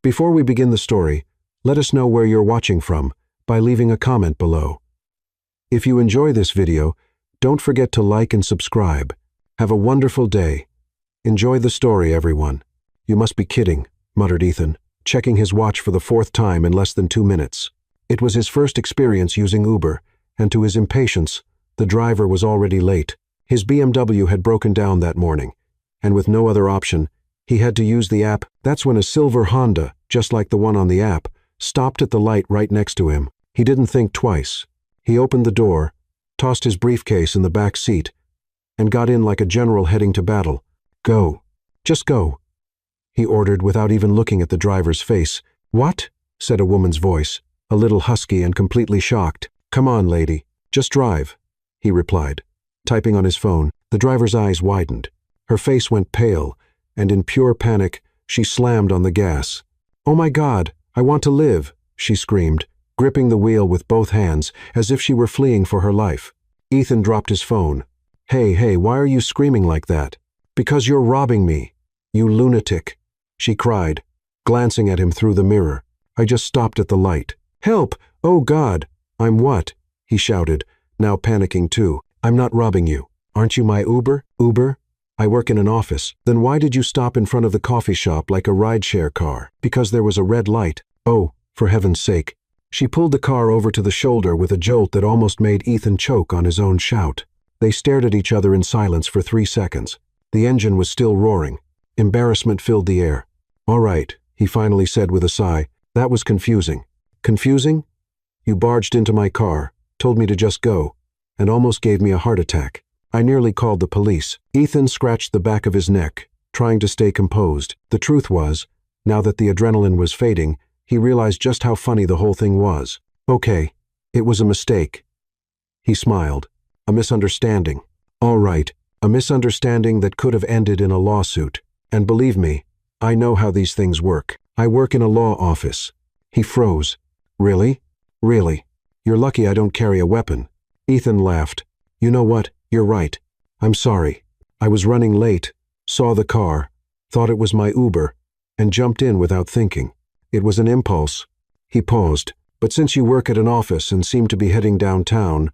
Before we begin the story, let us know where you're watching from by leaving a comment below. If you enjoy this video, don't forget to like and subscribe. Have a wonderful day. Enjoy the story, everyone. You must be kidding, muttered Ethan, checking his watch for the fourth time in less than 2 minutes. It was his first experience using Uber, and to his impatience, the driver was already late. His BMW had broken down that morning, and with no other option, he had to use the app. That's when a silver Honda, just like the one on the app, stopped at the light right next to him. He didn't think twice. He opened the door, tossed his briefcase in the back seat, and got in like a general heading to battle. Go. Just go, he ordered without even looking at the driver's face. What? Said a woman's voice, a little husky and completely shocked. Come on, lady. Just drive, he replied, typing on his phone. The driver's eyes widened. Her face went pale, and in pure panic, she slammed on the gas. Oh my God, I want to live, she screamed, gripping the wheel with both hands as if she were fleeing for her life. Ethan dropped his phone. Hey, why are you screaming like that? Because you're robbing me, you lunatic, she cried, glancing at him through the mirror. I just stopped at the light. Help! Oh God! I'm what? He shouted, now panicking too. I'm not robbing you. Aren't you my Uber? Uber? I work in an office. Then why did you stop in front of the coffee shop like a rideshare car? Because there was a red light. Oh, for heaven's sake. She pulled the car over to the shoulder with a jolt that almost made Ethan choke on his own shout. They stared at each other in silence for 3 seconds. The engine was still roaring. Embarrassment filled the air. All right, he finally said with a sigh. That was confusing. Confusing? You barged into my car, told me to just go, and almost gave me a heart attack. I nearly called the police. Ethan scratched the back of his neck, trying to stay composed. The truth was, now that the adrenaline was fading, he realized just how funny the whole thing was. Okay, it was a mistake. He smiled. A misunderstanding. All right, a misunderstanding that could have ended in a lawsuit. And believe me, I know how these things work. I work in a law office. He froze. Really? Really? You're lucky I don't carry a weapon. Ethan laughed. You know what? You're right. I'm sorry. I was running late, saw the car, thought it was my Uber, and jumped in without thinking. It was an impulse. He paused. But since you work at an office and seem to be heading downtown,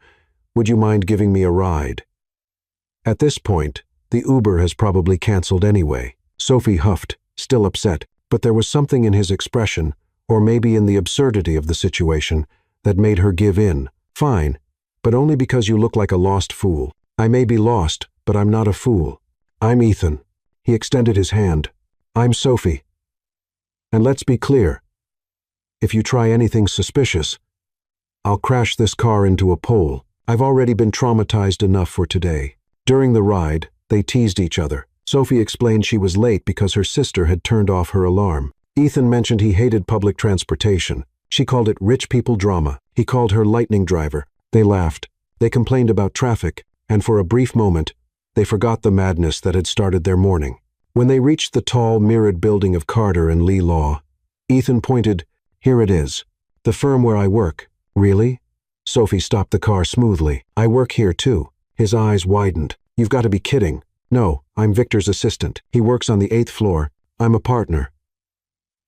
would you mind giving me a ride? At this point, the Uber has probably canceled anyway. Sophie huffed, still upset, but there was something in his expression, or maybe in the absurdity of the situation, that made her give in. Fine, but only because you look like a lost fool. I may be lost, but I'm not a fool. I'm Ethan. He extended his hand. I'm Sophie. And let's be clear. If you try anything suspicious, I'll crash this car into a pole. I've already been traumatized enough for today. During the ride, they teased each other. Sophie explained she was late because her sister had turned off her alarm. Ethan mentioned he hated public transportation. She called it rich people drama. He called her lightning driver. They laughed. They complained about traffic, and for a brief moment, they forgot the madness that had started their morning. When they reached the tall, mirrored building of Carter and Lee Law, Ethan pointed, Here it is. The firm where I work. Really? Sophie stopped the car smoothly. I work here too. His eyes widened. You've got to be kidding. No, I'm Victor's assistant. He works on the 8th floor. I'm a partner.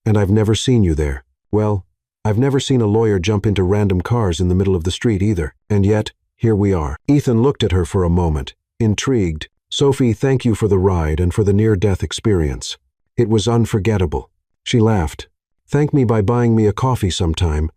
And I've never seen you there. Well, I've never seen a lawyer jump into random cars in the middle of the street either. And yet, here we are. Ethan looked at her for a moment, intrigued. Sophie, thank you for the ride and for the near-death experience. It was unforgettable. She laughed. Thank me by buying me a coffee sometime,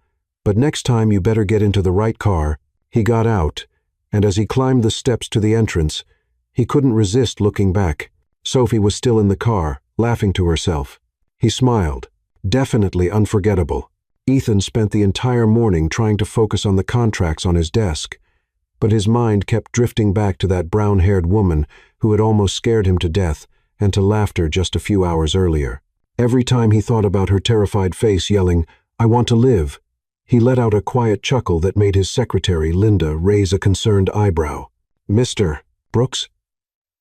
but next time you better get into the right car. He got out, and as he climbed the steps to the entrance, he couldn't resist looking back. Sophie was still in the car, laughing to herself. He smiled. Definitely unforgettable. Ethan spent the entire morning trying to focus on the contracts on his desk, but his mind kept drifting back to that brown-haired woman who had almost scared him to death and to laughter just a few hours earlier. Every time he thought about her terrified face yelling, I want to live, he let out a quiet chuckle that made his secretary, Linda, raise a concerned eyebrow. Mr. Brooks?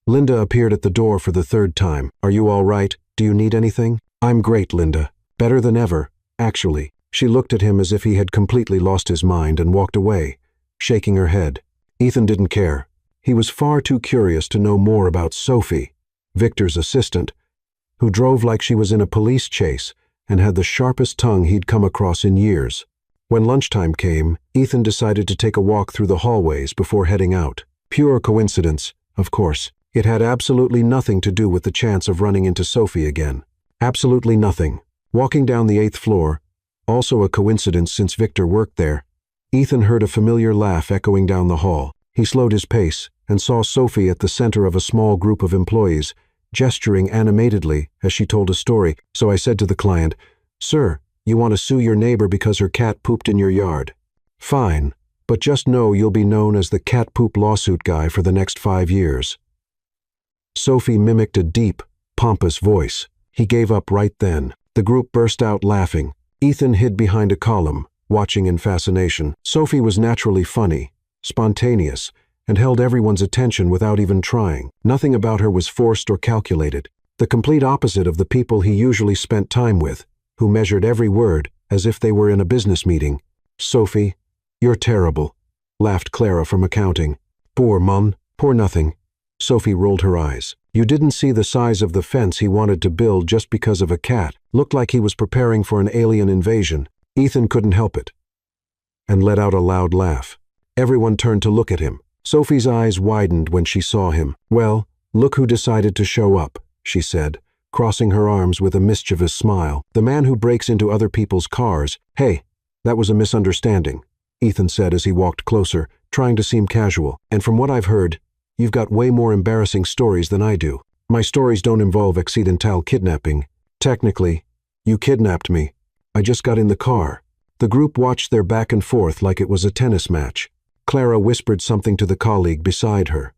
Linda appeared at the door for the 3rd time. Are you all right? Do you need anything? I'm great, Linda. Better than ever, actually. She looked at him as if he had completely lost his mind and walked away, shaking her head. Ethan didn't care. He was far too curious to know more about Sophie, Victor's assistant, who drove like she was in a police chase and had the sharpest tongue he'd come across in years. When lunchtime came, Ethan decided to take a walk through the hallways before heading out. Pure coincidence, of course. It had absolutely nothing to do with the chance of running into Sophie again. Absolutely nothing. Walking down the 8th floor, also a coincidence since Victor worked there, Ethan heard a familiar laugh echoing down the hall. He slowed his pace and saw Sophie at the center of a small group of employees, gesturing animatedly as she told a story. So I said to the client, "Sir, you want to sue your neighbor because her cat pooped in your yard? Fine, but just know you'll be known as the cat poop lawsuit guy for the next 5 years." Sophie mimicked a deep, pompous voice. He gave up right then. The group burst out laughing. Ethan hid behind a column, watching in fascination. Sophie was naturally funny, spontaneous, and held everyone's attention without even trying. Nothing about her was forced or calculated. The complete opposite of the people he usually spent time with, who measured every word as if they were in a business meeting. "Sophie, you're terrible," laughed Clara from accounting. "Poor Mum, poor nothing." Sophie rolled her eyes. "You didn't see the size of the fence he wanted to build just because of a cat. Looked like he was preparing for an alien invasion." Ethan couldn't help it and let out a loud laugh. Everyone turned to look at him. Sophie's eyes widened when she saw him. "Well, look who decided to show up," she said, crossing her arms with a mischievous smile. "The man who breaks into other people's cars." "Hey, that was a misunderstanding," Ethan said as he walked closer, trying to seem casual. "And from what I've heard, you've got way more embarrassing stories than I do." "My stories don't involve accidental kidnapping. Technically, you kidnapped me. I just got in the car." The group watched their back and forth like it was a tennis match. Clara whispered something to the colleague beside her,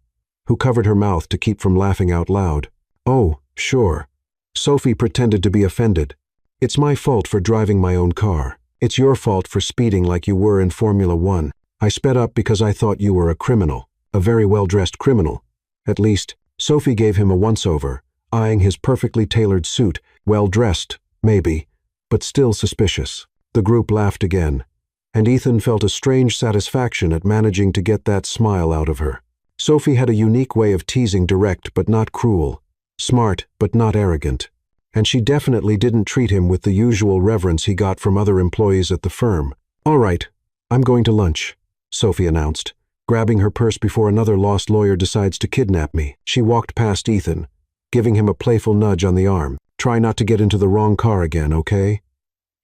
who covered her mouth to keep from laughing out loud. "Oh, sure." Sophie pretended to be offended. "It's my fault for driving my own car. It's your fault for speeding like you were in Formula 1. I sped up because I thought you were a criminal. A very well-dressed criminal. At least." Sophie gave him a once-over, eyeing his perfectly tailored suit, well-dressed, maybe, but still suspicious. The group laughed again, and Ethan felt a strange satisfaction at managing to get that smile out of her. Sophie had a unique way of teasing, direct but not cruel, smart but not arrogant, and she definitely didn't treat him with the usual reverence he got from other employees at the firm. "All right, I'm going to lunch," Sophie announced, grabbing her purse before another lost lawyer decides to kidnap me. She walked past Ethan, giving him a playful nudge on the arm. "Try not to get into the wrong car again, okay?"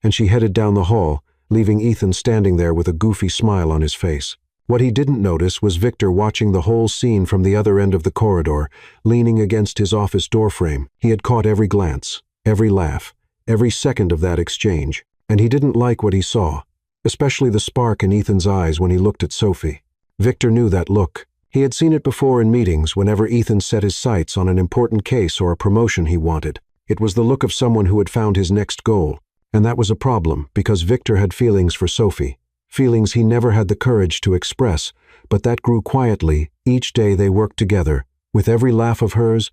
And she headed down the hall, leaving Ethan standing there with a goofy smile on his face. What he didn't notice was Victor watching the whole scene from the other end of the corridor, leaning against his office doorframe. He had caught every glance, every laugh, every second of that exchange, and he didn't like what he saw, especially the spark in Ethan's eyes when he looked at Sophie. Victor knew that look. He had seen it before in meetings whenever Ethan set his sights on an important case or a promotion he wanted. It was the look of someone who had found his next goal, and that was a problem because Victor had feelings for Sophie, feelings he never had the courage to express, but that grew quietly each day they worked together. With every laugh of hers,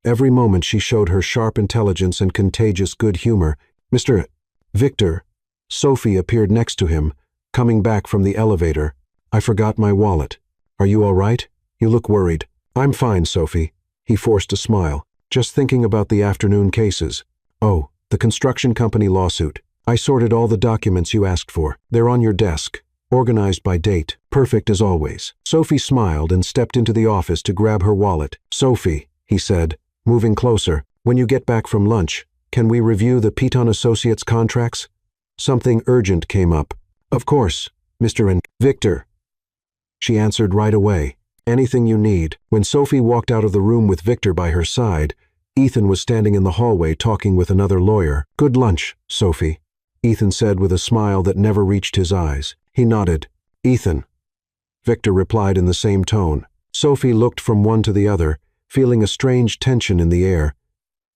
every moment she showed her sharp intelligence and contagious good humor. "Mr. Victor," Sophie appeared next to him, coming back from the elevator. "I forgot my wallet. Are you all right? You look worried." "I'm fine, Sophie." He forced a smile. "Just thinking about the afternoon cases." "Oh, the construction company lawsuit. I sorted all the documents you asked for. They're on your desk, organized by date. Perfect as always." Sophie smiled and stepped into the office to grab her wallet. "Sophie," he said, moving closer, "when you get back from lunch, can we review the Piton Associates contracts? Something urgent came up." "Of course, Mr. and Victor." She answered right away. "Anything you need." When Sophie walked out of the room with Victor by her side, Ethan was standing in the hallway talking with another lawyer. "Good lunch, Sophie," Ethan said with a smile that never reached his eyes. He nodded. "Ethan," Victor replied in the same tone. Sophie looked from one to the other, feeling a strange tension in the air,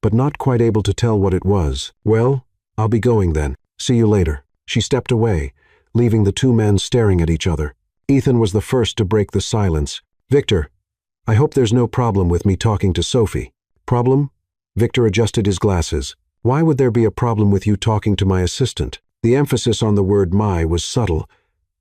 but not quite able to tell what it was. "Well, I'll be going then. See you later." She stepped away, leaving the two men staring at each other. Ethan was the first to break the silence. "Victor, I hope there's no problem with me talking to Sophie." "Problem?" Victor adjusted his glasses. "Why would there be a problem with you talking to my assistant?" The emphasis on the word "my" was subtle,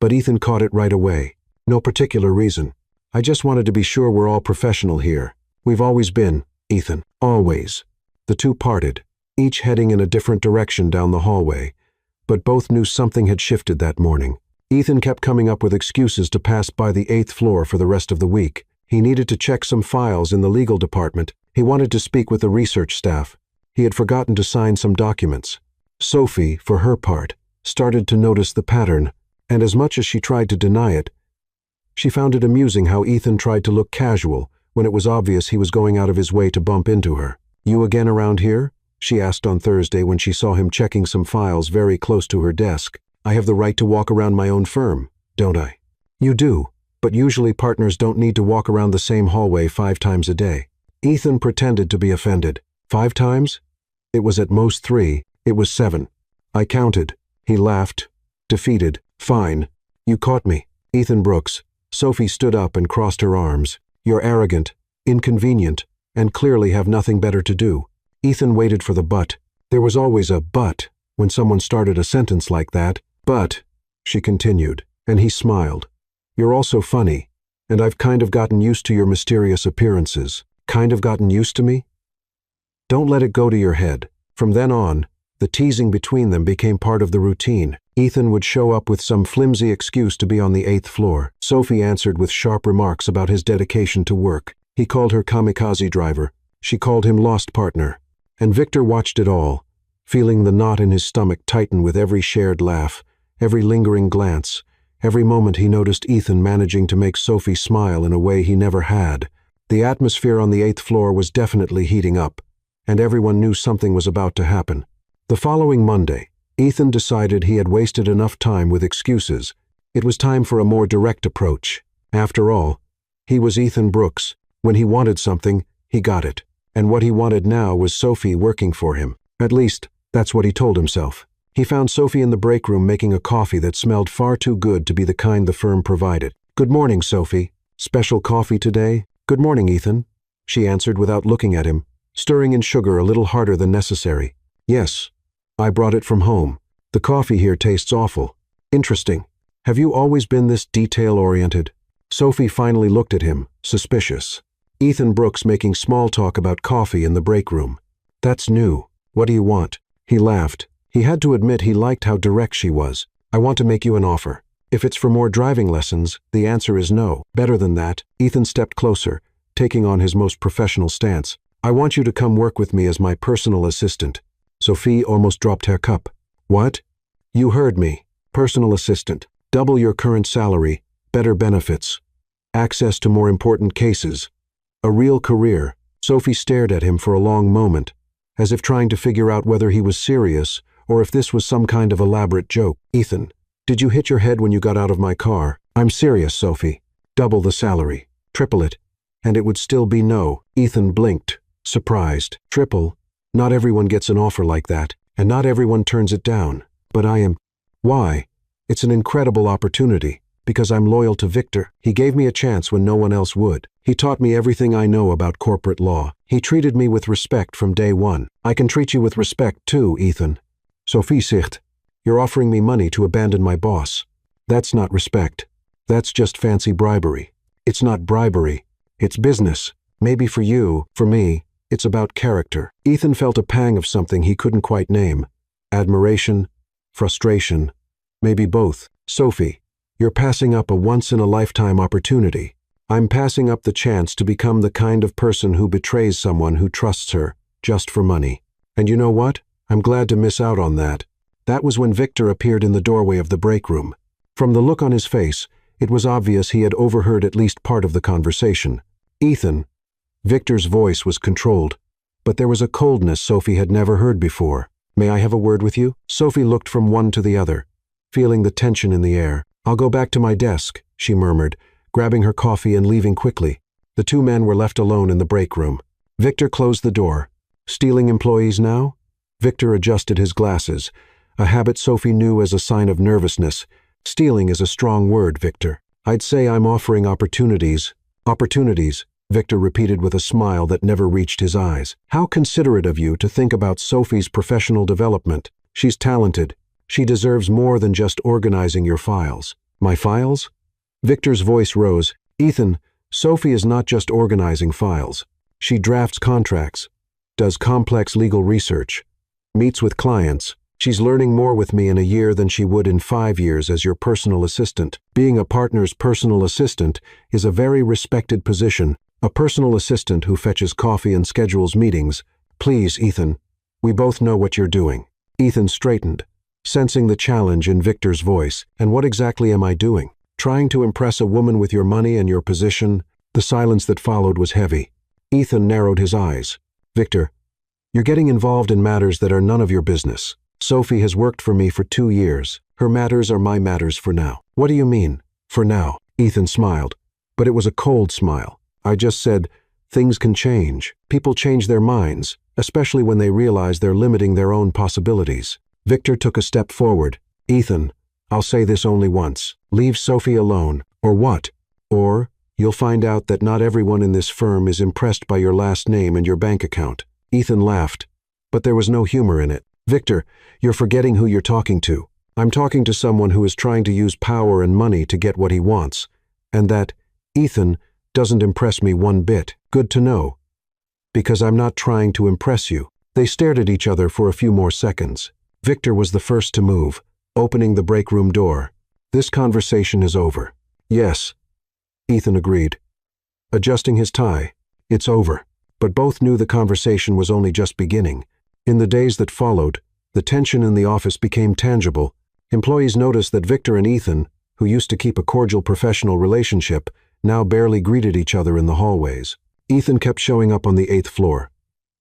but Ethan caught it right away. "No particular reason. I just wanted to be sure we're all professional here. We've always been, Ethan. Always." The two parted, each heading in a different direction down the hallway, but both knew something had shifted that morning. Ethan kept coming up with excuses to pass by the 8th floor for the rest of the week. He needed to check some files in the legal department. He wanted to speak with the research staff. He had forgotten to sign some documents. Sophie, for her part, started to notice the pattern, and as much as she tried to deny it, she found it amusing how Ethan tried to look casual when it was obvious he was going out of his way to bump into her. "You again around here?" she asked on Thursday when she saw him checking some files very close to her desk. "I have the right to walk around my own firm, don't I?" "You do, but usually partners don't need to walk around the same hallway 5 times a day." Ethan pretended to be offended. 5 times? It was at most 3. It was 7. "I counted." He laughed, defeated. "Fine. You caught me." "Ethan Brooks." Sophie stood up and crossed her arms. "You're arrogant, inconvenient, and clearly have nothing better to do." Ethan waited for the but. There was always a but when someone started a sentence like that. "But," she continued, and he smiled. "You're also funny, and I've kind of gotten used to your mysterious appearances." "Kind of gotten used to me?" "Don't let it go to your head." From then on, the teasing between them became part of the routine. Ethan would show up with some flimsy excuse to be on the 8th floor. Sophie answered with sharp remarks about his dedication to work. He called her kamikaze driver. She called him lost partner. And Victor watched it all, feeling the knot in his stomach tighten with every shared laugh, every lingering glance, every moment he noticed Ethan managing to make Sophie smile in a way he never had. The atmosphere on the 8th floor was definitely heating up, and everyone knew something was about to happen. The following Monday, Ethan decided he had wasted enough time with excuses. It was time for a more direct approach. After all, he was Ethan Brooks. When he wanted something, he got it. And what he wanted now was Sophie working for him. At least, that's what he told himself. He found Sophie in the break room making a coffee that smelled far too good to be the kind the firm provided. "Good morning, Sophie. Special coffee today?" "Good morning, Ethan," she answered without looking at him, stirring in sugar a little harder than necessary. "Yes, I brought it from home. The coffee here tastes awful." "Interesting. Have you always been this detail-oriented?" Sophie finally looked at him, suspicious. Ethan Brooks making small talk about coffee in the break room. "That's new. What do you want?" He laughed. He had to admit he liked how direct she was. "I want to make you an offer. If it's for more driving lessons, the answer is no." "Better than that." Ethan stepped closer, taking on his most professional stance. "I want you to come work with me as my personal assistant." Sophie almost dropped her cup. "What?" "You heard me. Personal assistant. Double your current salary, better benefits, access to more important cases. A real career." Sophie stared at him for a long moment, as if trying to figure out whether he was serious or if this was some kind of elaborate joke. "Ethan, did you hit your head when you got out of my car?" "I'm serious, Sophie. Double the salary. Triple it. And it would still be no." Ethan blinked, surprised. "Triple? Not everyone gets an offer like that, and not everyone turns it down. But I am." "Why?" "It's an incredible opportunity. Because I'm loyal to Victor. He gave me a chance when no one else would. He taught me everything I know about corporate law. He treated me with respect from day one. I can treat you with respect too, Ethan." Sophie zegt, "You're offering me money to abandon my boss. That's not respect. That's just fancy bribery." "It's not bribery. It's business. Maybe for you, for me, it's about character." Ethan felt a pang of something he couldn't quite name. Admiration, frustration, maybe both. "Sophie, you're passing up a once-in-a-lifetime opportunity. I'm passing up the chance to become the kind of person who betrays someone who trusts her just for money. And you know what? I'm glad to miss out on that." That was when Victor appeared in the doorway of the break room. From the look on his face, it was obvious he had overheard at least part of the conversation. "Ethan." Victor's voice was controlled, but there was a coldness Sophie had never heard before. "May I have a word with you?" Sophie looked from one to the other, feeling the tension in the air. "I'll go back to my desk," she murmured, grabbing her coffee and leaving quickly. The two men were left alone in the break room. Victor closed the door. Stealing employees now? Victor adjusted his glasses, a habit Sophie knew as a sign of nervousness. "Stealing is a strong word, Victor. I'd say I'm offering opportunities." "Opportunities," Victor repeated with a smile that never reached his eyes. "How considerate of you to think about Sophie's professional development. She's talented. She deserves more than just organizing your files." "My files?" Victor's voice rose. "Ethan, Sophie is not just organizing files. She drafts contracts, does complex legal research, meets with clients. She's learning more with me in a year than she would in 5 years as your personal assistant. Being a partner's personal assistant is a very respected position. A personal assistant who fetches coffee and schedules meetings. Please, Ethan. We both know what you're doing. Ethan straightened, sensing the challenge in Victor's voice. And what exactly am I doing? Trying to impress a woman with your money and your position? The silence that followed was heavy. Ethan narrowed his eyes. Victor, you're getting involved in matters that are none of your business. Sophie has worked for me for 2 years. Her matters are my matters for now. What do you mean, for now? Ethan smiled, but it was a cold smile. I just said, things can change. People change their minds, especially when they realize they're limiting their own possibilities. Victor took a step forward. Ethan, I'll say this only once. Leave Sophie alone. Or what? Or you'll find out that not everyone in this firm is impressed by your last name and your bank account. Ethan laughed, but there was no humor in it. Victor, you're forgetting who you're talking to. I'm talking to someone who is trying to use power and money to get what he wants. And that, Ethan, doesn't impress me one bit. Good to know. Because I'm not trying to impress you. They stared at each other for a few more seconds. Victor was the first to move, opening the break room door. This conversation is over. Yes, Ethan agreed. Adjusting his tie. It's over. But both knew the conversation was only just beginning. In the days that followed, the tension in the office became tangible. Employees noticed that Victor and Ethan, who used to keep a cordial professional relationship, now barely greeted each other in the hallways. Ethan kept showing up on the 8th floor,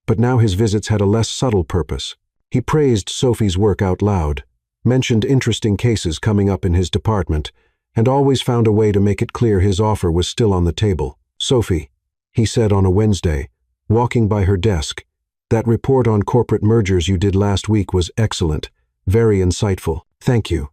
but now his visits had a less subtle purpose. He praised Sophie's work out loud, mentioned interesting cases coming up in his department, and always found a way to make it clear his offer was still on the table. Sophie, he said on a Wednesday, walking by her desk, that report on corporate mergers you did last week was excellent, very insightful. Thank you.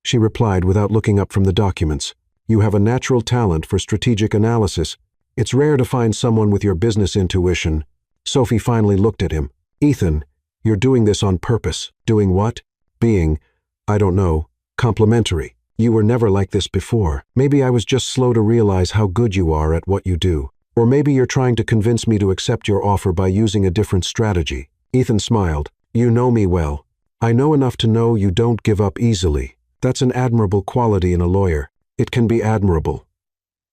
She replied without looking up from the documents. You have a natural talent for strategic analysis. It's rare to find someone with your business intuition. Sophie finally looked at him. Ethan, you're doing this on purpose. Doing what? Being, I don't know, complimentary. You were never like this before. Maybe I was just slow to realize how good you are at what you do. Or maybe you're trying to convince me to accept your offer by using a different strategy. Ethan smiled. You know me well. I know enough to know you don't give up easily. That's an admirable quality in a lawyer. It can be admirable.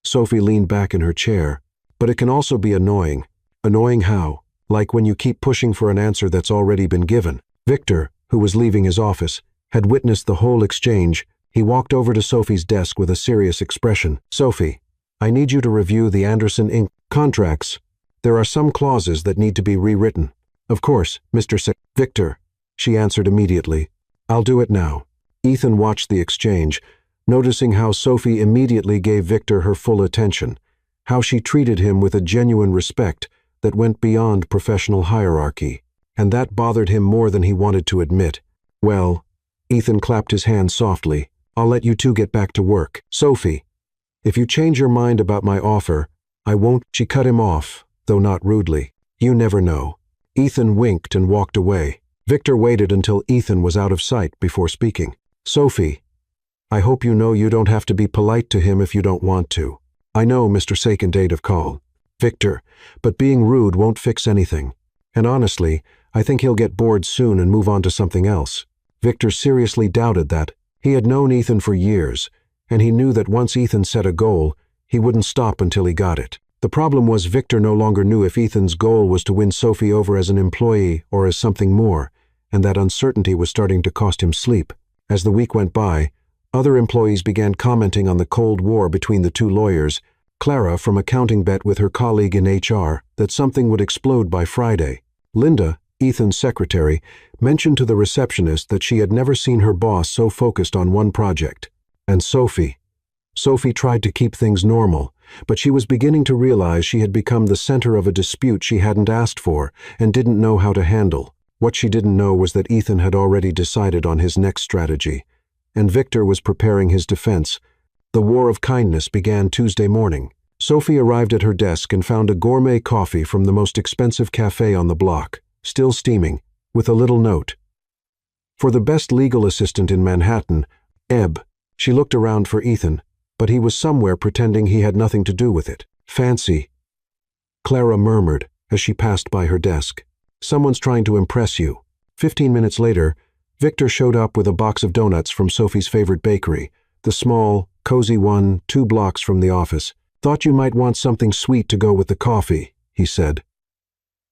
Sophie leaned back in her chair. But it can also be annoying. Annoying how? Like when you keep pushing for an answer that's already been given. Victor, who was leaving his office, had witnessed the whole exchange. He walked over to Sophie's desk with a serious expression. Sophie, I need you to review the Anderson Inc. contracts. There are some clauses that need to be rewritten. Of course, Mr. Victor, she answered immediately. I'll do it now. Ethan watched the exchange, noticing how Sophie immediately gave Victor her full attention, how she treated him with a genuine respect that went beyond professional hierarchy, and that bothered him more than he wanted to admit. Well, Ethan clapped his hands softly. I'll let you two get back to work. Sophie, if you change your mind about my offer, I won't. She cut him off, though not rudely. You never know. Ethan winked and walked away. Victor waited until Ethan was out of sight before speaking. Sophie, I hope you know you don't have to be polite to him if you don't want to. I know, Mr. Second date of call. Victor, but being rude won't fix anything. And honestly, I think he'll get bored soon and move on to something else. Victor seriously doubted that. He had known Ethan for years, and he knew that once Ethan set a goal, he wouldn't stop until he got it. The problem was Victor no longer knew if Ethan's goal was to win Sophie over as an employee or as something more, and that uncertainty was starting to cost him sleep. As the week went by, other employees began commenting on the Cold War between the two lawyers. Clara from accounting bet with her colleague in HR that something would explode by Friday. Linda, Ethan's secretary, mentioned to the receptionist that she had never seen her boss so focused on one project. And Sophie tried to keep things normal, but she was beginning to realize she had become the center of a dispute she hadn't asked for and didn't know how to handle. What she didn't know was that Ethan had already decided on his next strategy, and Victor was preparing his defense. The war of kindness began Tuesday morning. Sophie arrived at her desk and found a gourmet coffee from the most expensive cafe on the block, still steaming, with a little note. For the best legal assistant in Manhattan, Ebb. She looked around for Ethan, but he was somewhere pretending he had nothing to do with it. Fancy, Clara murmured as she passed by her desk. Someone's trying to impress you. 15 minutes later, Victor showed up with a box of donuts from Sophie's favorite bakery, the small, cozy one 2 blocks from the office. "Thought you might want something sweet to go with the coffee," he said,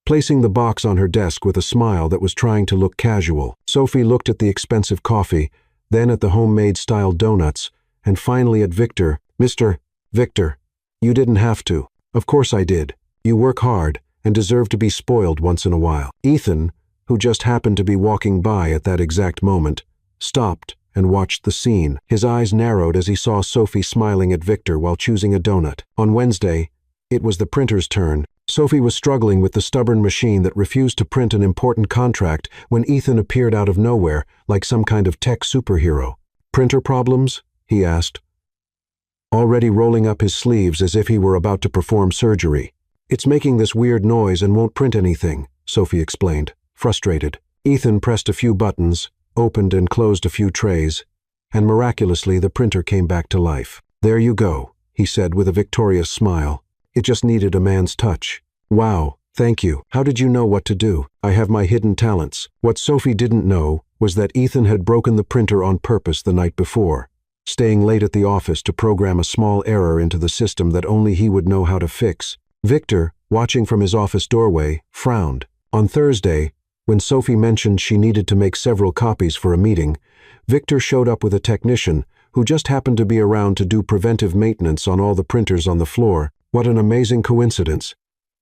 placing the box on her desk with a smile that was trying to look casual. Sophie looked at the expensive coffee, then at the homemade-style donuts, and finally at Victor. "Mr. Victor, you didn't have to." "Of course I did. You work hard and deserve to be spoiled once in a while." Ethan, who just happened to be walking by at that exact moment, stopped and watched the scene. His eyes narrowed as he saw Sophie smiling at Victor while choosing a donut. On Wednesday, it was the printer's turn. Sophie was struggling with the stubborn machine that refused to print an important contract when Ethan appeared out of nowhere like some kind of tech superhero. "Printer problems?" he asked, already rolling up his sleeves as if he were about to perform surgery. "It's making this weird noise and won't print anything," Sophie explained, frustrated. Ethan pressed a few buttons, opened and closed a few trays, and miraculously the printer came back to life. "There you go," he said with a victorious smile. "It just needed a man's touch." "Wow, thank you. How did you know what to do?" "I have my hidden talents." What Sophie didn't know was that Ethan had broken the printer on purpose the night before, staying late at the office to program a small error into the system that only he would know how to fix. Victor, watching from his office doorway, frowned. On Thursday, when Sophie mentioned she needed to make several copies for a meeting, Victor showed up with a technician who just happened to be around to do preventive maintenance on all the printers on the floor. "What an amazing coincidence,"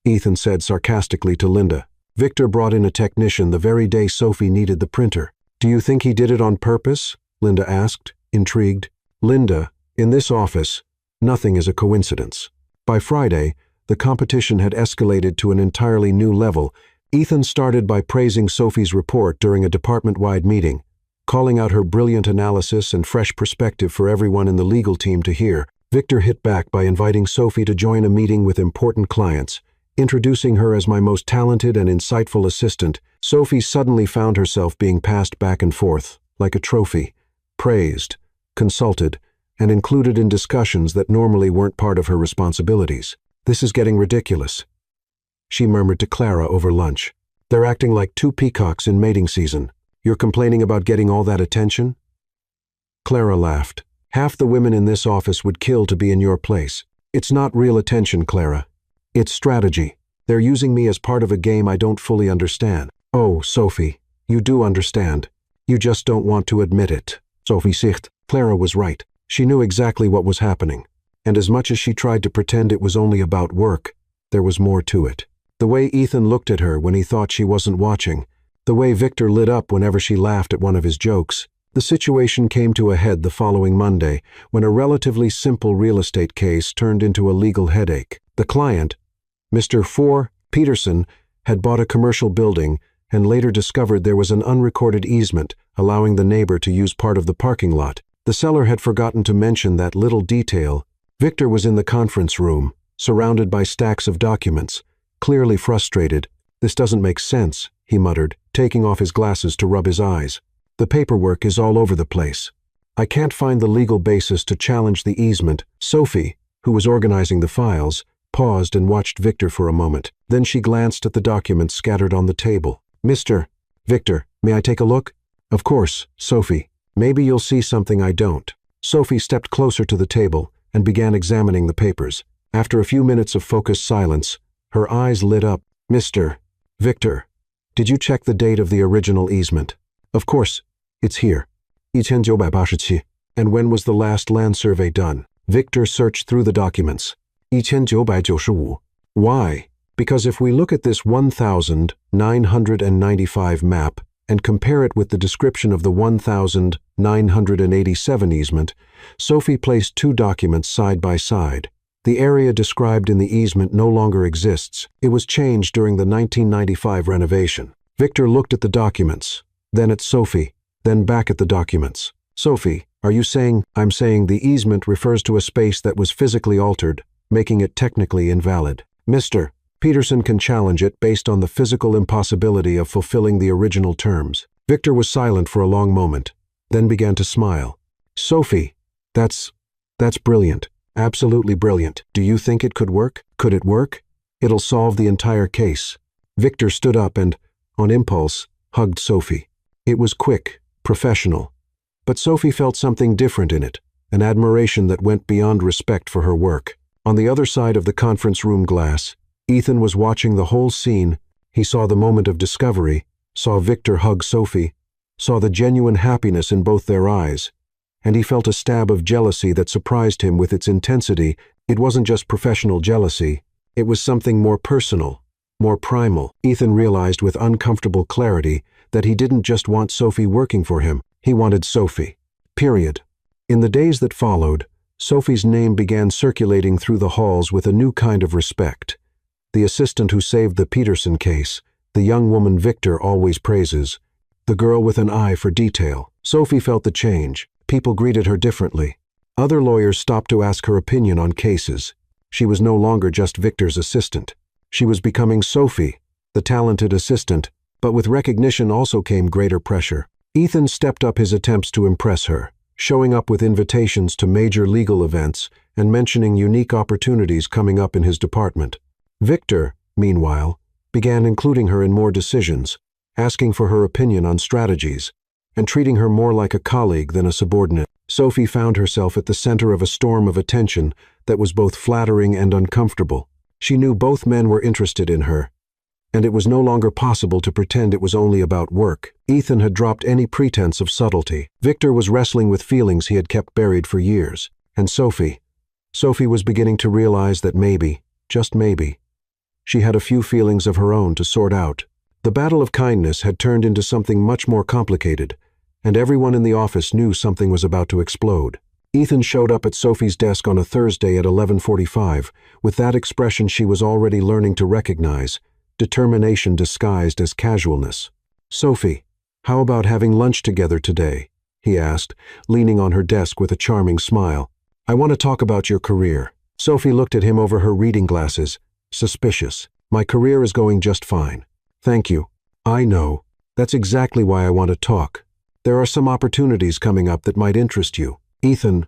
Ethan said sarcastically to Linda. Victor brought in a technician the very day Sophie needed the printer. "Do you think he did it on purpose?" Linda asked, intrigued. "Linda, in this office, nothing is a coincidence." By Friday, the competition had escalated to an entirely new level. Ethan started by praising Sophie's report during a department-wide meeting, calling out her brilliant analysis and fresh perspective for everyone in the legal team to hear. Victor hit back by inviting Sophie to join a meeting with important clients, introducing her as my most talented and insightful assistant. Sophie suddenly found herself being passed back and forth, like a trophy, praised, consulted, and included in discussions that normally weren't part of her responsibilities. "This is getting ridiculous," she murmured to Clara over lunch. "They're acting like 2 peacocks in mating season. You're complaining about getting all that attention?" Clara laughed. "Half the women in this office would kill to be in your place." "It's not real attention, Clara. It's strategy. They're using me as part of a game I don't fully understand." "Oh, Sophie, you do understand. You just don't want to admit it." Sophie sicht. Clara was right. She knew exactly what was happening, and as much as she tried to pretend it was only about work, there was more to it. The way Ethan looked at her when he thought she wasn't watching, the way Victor lit up whenever she laughed at one of his jokes. The situation came to a head the following Monday, when a relatively simple real estate case turned into a legal headache. The client, Mr. 4 Peterson, had bought a commercial building and later discovered there was an unrecorded easement allowing the neighbor to use part of the parking lot. The seller had forgotten to mention that little detail. Victor was in the conference room, surrounded by stacks of documents, clearly frustrated. "This doesn't make sense," he muttered, taking off his glasses to rub his eyes. "The paperwork is all over the place. I can't find the legal basis to challenge the easement." Sophie, who was organizing the files, paused and watched Victor for a moment. Then she glanced at the documents scattered on the table. "Mr. Victor, may I take a look?" "Of course, Sophie. Maybe you'll see something I don't." Sophie stepped closer to the table and began examining the papers. After a few minutes of focused silence, her eyes lit up. "Mr. Victor, did you check the date of the original easement?" "Of course, it's here. 1987. "And when was the last land survey done?" Victor searched through the documents. 1995. "Why? Because if we look at this 1995 map and compare it with the description of the 1987 easement, Sophie placed 2 documents side by side. The area described in the easement no longer exists. It was changed during the 1995 renovation." Victor looked at the documents, then at Sophie, then back at the documents. "Sophie, are you saying—" "I'm saying the easement refers to a space that was physically altered, making it technically invalid. Mr. Peterson can challenge it based on the physical impossibility of fulfilling the original terms." Victor was silent for a long moment, then began to smile. "Sophie, that's brilliant. Absolutely brilliant. Do you think it could work?" "Could it work? It'll solve the entire case." Victor stood up and, on impulse, hugged Sophie. It was quick, professional. But Sophie felt something different in it, an admiration that went beyond respect for her work. On the other side of the conference room glass, Ethan was watching the whole scene. He saw the moment of discovery, saw Victor hug Sophie, saw the genuine happiness in both their eyes, and he felt a stab of jealousy that surprised him with its intensity. It wasn't just professional jealousy, it was something more personal, more primal. Ethan realized with uncomfortable clarity that he didn't just want Sophie working for him, he wanted Sophie. Period. In the days that followed, Sophie's name began circulating through the halls with a new kind of respect. The assistant who saved the Peterson case, the young woman Victor always praises, the girl with an eye for detail. Sophie felt the change. People greeted her differently. Other lawyers stopped to ask her opinion on cases. She was no longer just Victor's assistant. She was becoming Sophie, the talented assistant, but with recognition also came greater pressure. Ethan stepped up his attempts to impress her, showing up with invitations to major legal events and mentioning unique opportunities coming up in his department. Victor, meanwhile, began including her in more decisions, asking for her opinion on strategies, and treating her more like a colleague than a subordinate. Sophie found herself at the center of a storm of attention that was both flattering and uncomfortable. She knew both men were interested in her, and it was no longer possible to pretend it was only about work. Ethan had dropped any pretense of subtlety. Victor was wrestling with feelings he had kept buried for years. And Sophie was beginning to realize that maybe, just maybe, she had a few feelings of her own to sort out. The battle of kindness had turned into something much more complicated, and everyone in the office knew something was about to explode. Ethan showed up at Sophie's desk on a Thursday at 11:45, with that expression she was already learning to recognize, determination disguised as casualness. "Sophie, how about having lunch together today?" he asked, leaning on her desk with a charming smile. "I want to talk about your career." Sophie looked at him over her reading glasses, suspicious. "My career is going just fine. Thank you. I know. That's exactly why I want to talk. There are some opportunities coming up that might interest you." "Ethan,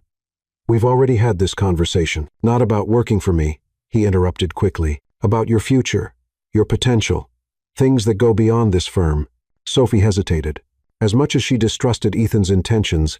we've already had this conversation. Not about working for me," he interrupted quickly. "About your future, your potential, things that go beyond this firm." Sophie hesitated. As much as she distrusted Ethan's intentions,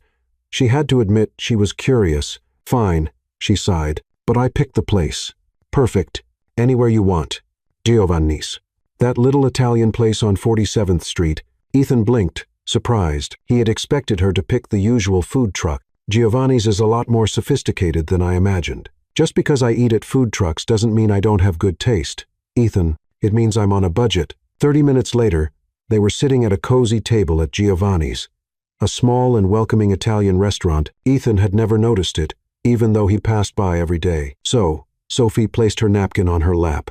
she had to admit she was curious. "Fine," she sighed, "but I picked the place. Perfect. Anywhere you want. Giovanni's. That little Italian place on 47th Street. Ethan blinked, surprised. He had expected her to pick the usual food truck. Giovanni's is a lot more sophisticated than I imagined. Just because I eat at food trucks doesn't mean I don't have good taste. Ethan, it means I'm on a budget. 30 minutes later, they were sitting at a cozy table at Giovanni's, a small and welcoming Italian restaurant. Ethan had never noticed it, even though he passed by every day. "So," Sophie placed her napkin on her lap.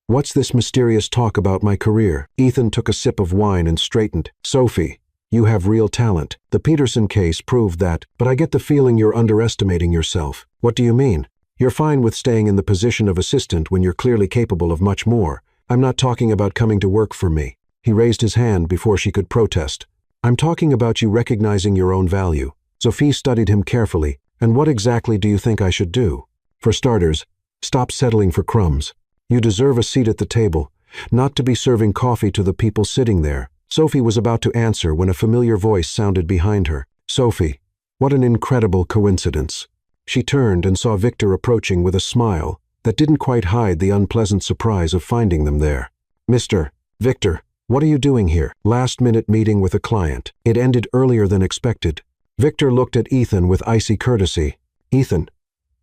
"What's this mysterious talk about my career?" Ethan took a sip of wine and straightened. "Sophie, you have real talent. The Peterson case proved that, but I get the feeling you're underestimating yourself." "What do you mean?" "You're fine with staying in the position of assistant when you're clearly capable of much more. I'm not talking about coming to work for me." He raised his hand before she could protest. "I'm talking about you recognizing your own value." Sophie studied him carefully. "And what exactly do you think I should do?" "For starters, stop settling for crumbs. You deserve a seat at the table, not to be serving coffee to the people sitting there." Sophie was about to answer when a familiar voice sounded behind her. "Sophie, what an incredible coincidence." She turned and saw Victor approaching with a smile that didn't quite hide the unpleasant surprise of finding them there. "Mr. Victor, what are you doing here?" "Last-minute meeting with a client. It ended earlier than expected." Victor looked at Ethan with icy courtesy. "Ethan,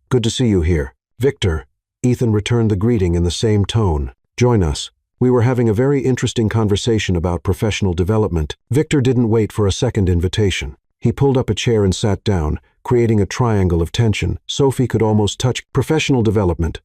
good to see you here." "Victor," Ethan returned the greeting in the same tone. "Join us. We were having a very interesting conversation about professional development." Victor didn't wait for a second invitation. He pulled up a chair and sat down, creating a triangle of tension. Sophie could almost touch professional development.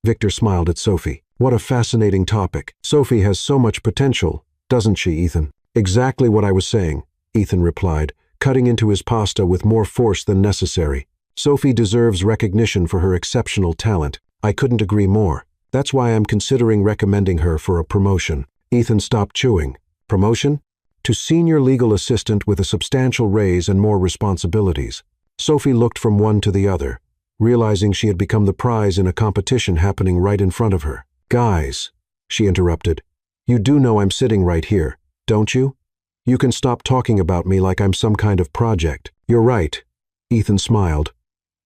Victor smiled at Sophie. "What a fascinating topic. Sophie has so much potential, doesn't she, Ethan?" "Exactly what I was saying," Ethan replied, cutting into his pasta with more force than necessary. "Sophie deserves recognition for her exceptional talent." "I couldn't agree more. That's why I'm considering recommending her for a promotion." Ethan stopped chewing. "Promotion?" "To senior legal assistant with a substantial raise and more responsibilities." Sophie looked from one to the other, realizing she had become the prize in a competition happening right in front of her. "Guys," she interrupted, "you do know I'm sitting right here. don't you? You can stop talking about me like I'm some kind of project. You're right. Ethan smiled,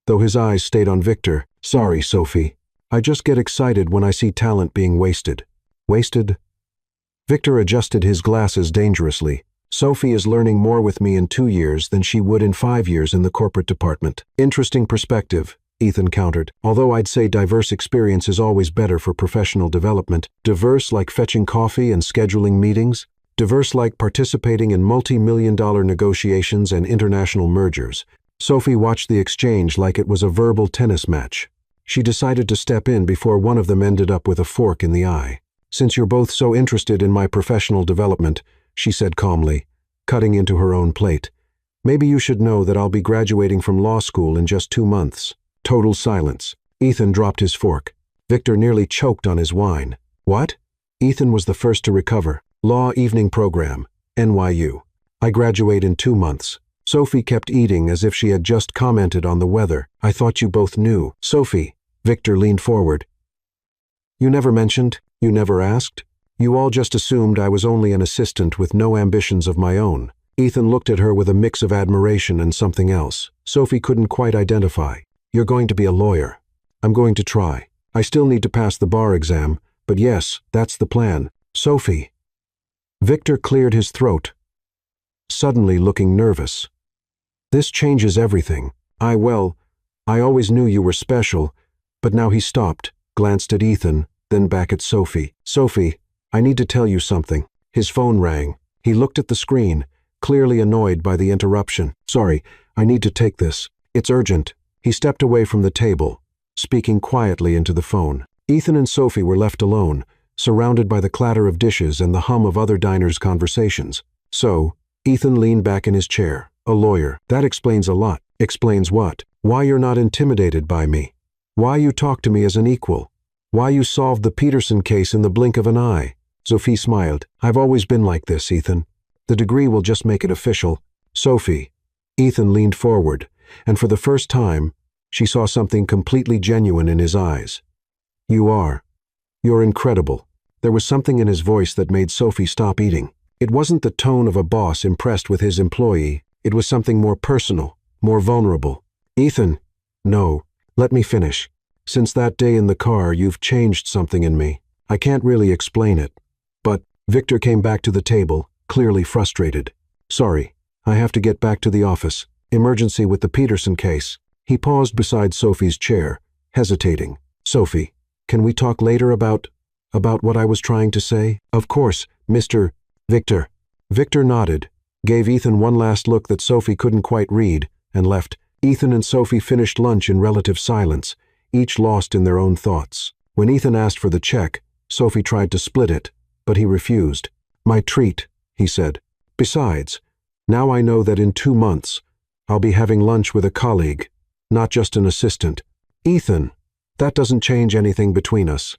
though his eyes stayed on Victor. Sorry, Sophie. I just get excited when I see talent being wasted. Wasted? Victor adjusted his glasses dangerously. Sophie is learning more with me in 2 years than she would in 5 years in the corporate department. Interesting perspective, Ethan countered. Although I'd say diverse experience is always better for professional development. Diverse like fetching coffee and scheduling meetings. Diverse like participating in multi-million-dollar negotiations and international mergers. Sophie watched the exchange like it was a verbal tennis match. She decided to step in before one of them ended up with a fork in the eye. Since you're both so interested in my professional development, she said calmly, cutting into her own plate, maybe you should know that I'll be graduating from law school in just 2 months. Total silence. Ethan dropped his fork. Victor nearly choked on his wine. What? Ethan was the first to recover. Law evening program, NYU. I graduate in 2 months. Sophie kept eating as if she had just commented on the weather. I thought you both knew. Sophie. Victor leaned forward. You never mentioned? You never asked? You all just assumed I was only an assistant with no ambitions of my own. Ethan looked at her with a mix of admiration and something else. Sophie couldn't quite identify. You're going to be a lawyer. I'm going to try. I still need to pass the bar exam, but yes, that's the plan. Sophie. Victor cleared his throat, suddenly looking nervous. This changes everything. I always knew you were special, but now he stopped, glanced at Ethan, then back at Sophie. Sophie, I need to tell you something. His phone rang. He looked at the screen, clearly annoyed by the interruption. Sorry, I need to take this. It's urgent. He stepped away from the table, speaking quietly into the phone. Ethan and Sophie were left alone, surrounded by the clatter of dishes and the hum of other diners' conversations. So, Ethan leaned back in his chair. A lawyer. That explains a lot. Explains what? Why you're not intimidated by me. Why you talk to me as an equal. Why you solved the Peterson case in the blink of an eye. Sophie smiled. I've always been like this, Ethan. The degree will just make it official. Sophie. Ethan leaned forward, and for the first time, she saw something completely genuine in his eyes. You are. You're incredible. There was something in his voice that made Sophie stop eating. It wasn't the tone of a boss impressed with his employee. It was something more personal, more vulnerable. Ethan. No. Let me finish. Since that day in the car, you've changed something in me. I can't really explain it. But Victor came back to the table, clearly frustrated. Sorry. I have to get back to the office. Emergency with the Peterson case. He paused beside Sophie's chair, hesitating. Sophie, can we talk later about what I was trying to say? Of course, Mr. Victor. Victor nodded, gave Ethan one last look that Sophie couldn't quite read, and left. Ethan and Sophie finished lunch in relative silence, each lost in their own thoughts. When Ethan asked for the check, Sophie tried to split it, but he refused. My treat, he said. Besides, now I know that in 2 months, I'll be having lunch with a colleague, not just an assistant. Ethan, that doesn't change anything between us.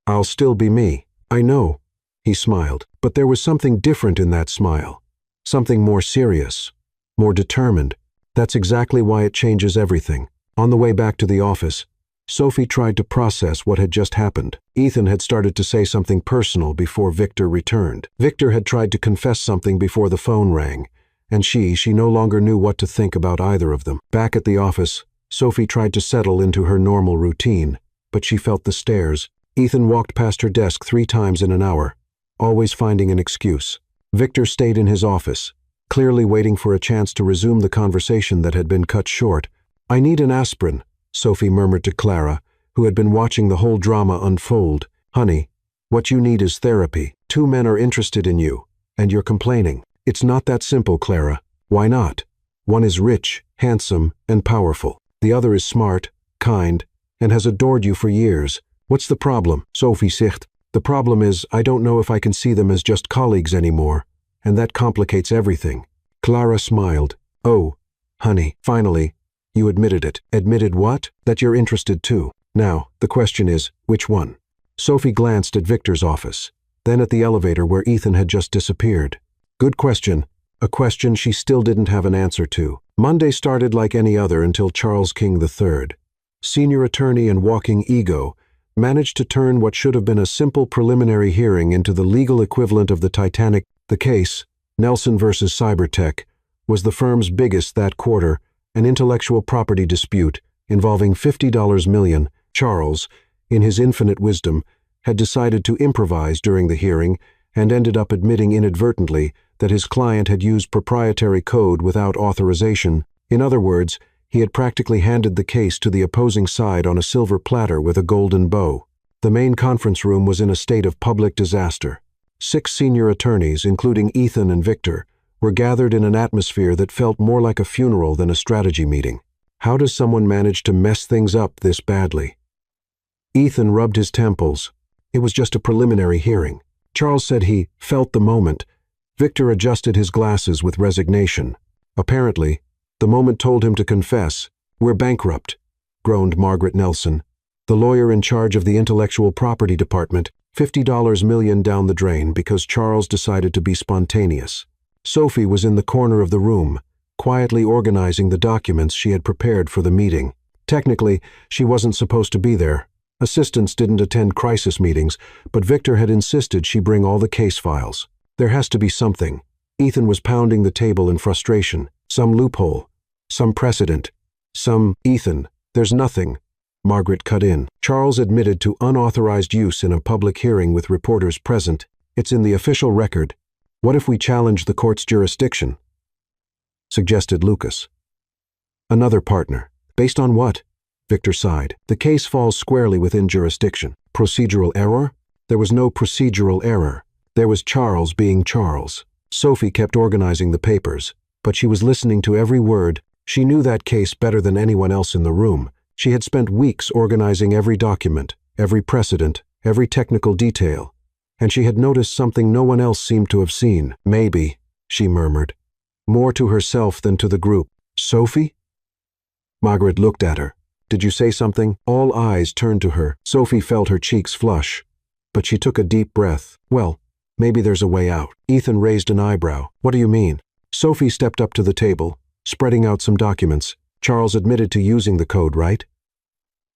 I'll still be me. I know. He smiled, but there was something different in that smile. Something more serious, more determined. That's exactly why it changes everything. On the way back to the office, Sophie tried to process what had just happened. Ethan had started to say something personal before Victor returned. Victor had tried to confess something before the phone rang, and she no longer knew what to think about either of them. Back at the office, Sophie tried to settle into her normal routine, but she felt the stares. Ethan walked past her desk 3 times in an hour, always finding an excuse. Victor stayed in his office, clearly waiting for a chance to resume the conversation that had been cut short. I need an aspirin, Sophie murmured to Clara, who had been watching the whole drama unfold. Honey, what you need is therapy. 2 men are interested in you, and you're complaining. It's not that simple, Clara. Why not? One is rich, handsome, and powerful. The other is smart, kind, and has adored you for years. What's the problem? Sophie zegt. The problem is, I don't know if I can see them as just colleagues anymore, and that complicates everything. Clara smiled. Oh, honey, finally, you admitted it. Admitted what? That you're interested too. Now, the question is, which one? Sophie glanced at Victor's office, then at the elevator where Ethan had just disappeared. Good question. A question she still didn't have an answer to. Monday started like any other until Charles King III, senior attorney and walking ego, managed to turn what should have been a simple preliminary hearing into the legal equivalent of the Titanic. The case, Nelson versus Cybertech, was the firm's biggest that quarter, an intellectual property dispute involving $50 million. Charles, in his infinite wisdom, had decided to improvise during the hearing and ended up admitting inadvertently that his client had used proprietary code without authorization. In other words, he had practically handed the case to the opposing side on a silver platter with a golden bow. The main conference room was in a state of public disaster. 6 senior attorneys, including Ethan and Victor, were gathered in an atmosphere that felt more like a funeral than a strategy meeting. How does someone manage to mess things up this badly? Ethan rubbed his temples. It was just a preliminary hearing. Charles said he felt the moment. Victor adjusted his glasses with resignation. Apparently, the moment told him to confess. "We're bankrupt," groaned Margaret Nelson, the lawyer in charge of the intellectual property department, $50 million down the drain because Charles decided to be spontaneous. Sophie was in the corner of the room, quietly organizing the documents she had prepared for the meeting. Technically, she wasn't supposed to be there. Assistants didn't attend crisis meetings, but Victor had insisted she bring all the case files. There has to be something. Ethan was pounding the table in frustration. Some loophole. Some precedent. Ethan, there's nothing. Margaret cut in. Charles admitted to unauthorized use in a public hearing with reporters present. It's in the official record. What if we challenge the court's jurisdiction? Suggested Lucas. Another partner. Based on what? Victor sighed. The case falls squarely within jurisdiction. Procedural error? There was no procedural error. There was Charles being Charles. Sophie kept organizing the papers, but she was listening to every word. She knew that case better than anyone else in the room. She had spent weeks organizing every document, every precedent, every technical detail, and she had noticed something no one else seemed to have seen. Maybe, she murmured, more to herself than to the group. Sophie? Margaret looked at her. Did you say something? All eyes turned to her. Sophie felt her cheeks flush, but she took a deep breath. Well, maybe there's a way out. Ethan raised an eyebrow. What do you mean? Sophie stepped up to the table, spreading out some documents. Charles admitted to using the code, right?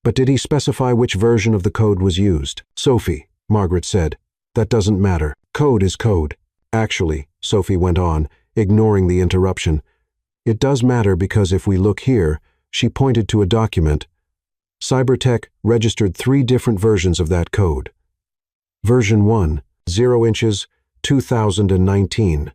But did he specify which version of the code was used? Sophie, Margaret said, that doesn't matter. Code is code. Actually, Sophie went on, ignoring the interruption, it does matter because if we look here, she pointed to a document. Cybertech registered 3 different versions of that code. Version 1, 0 inches, 2019.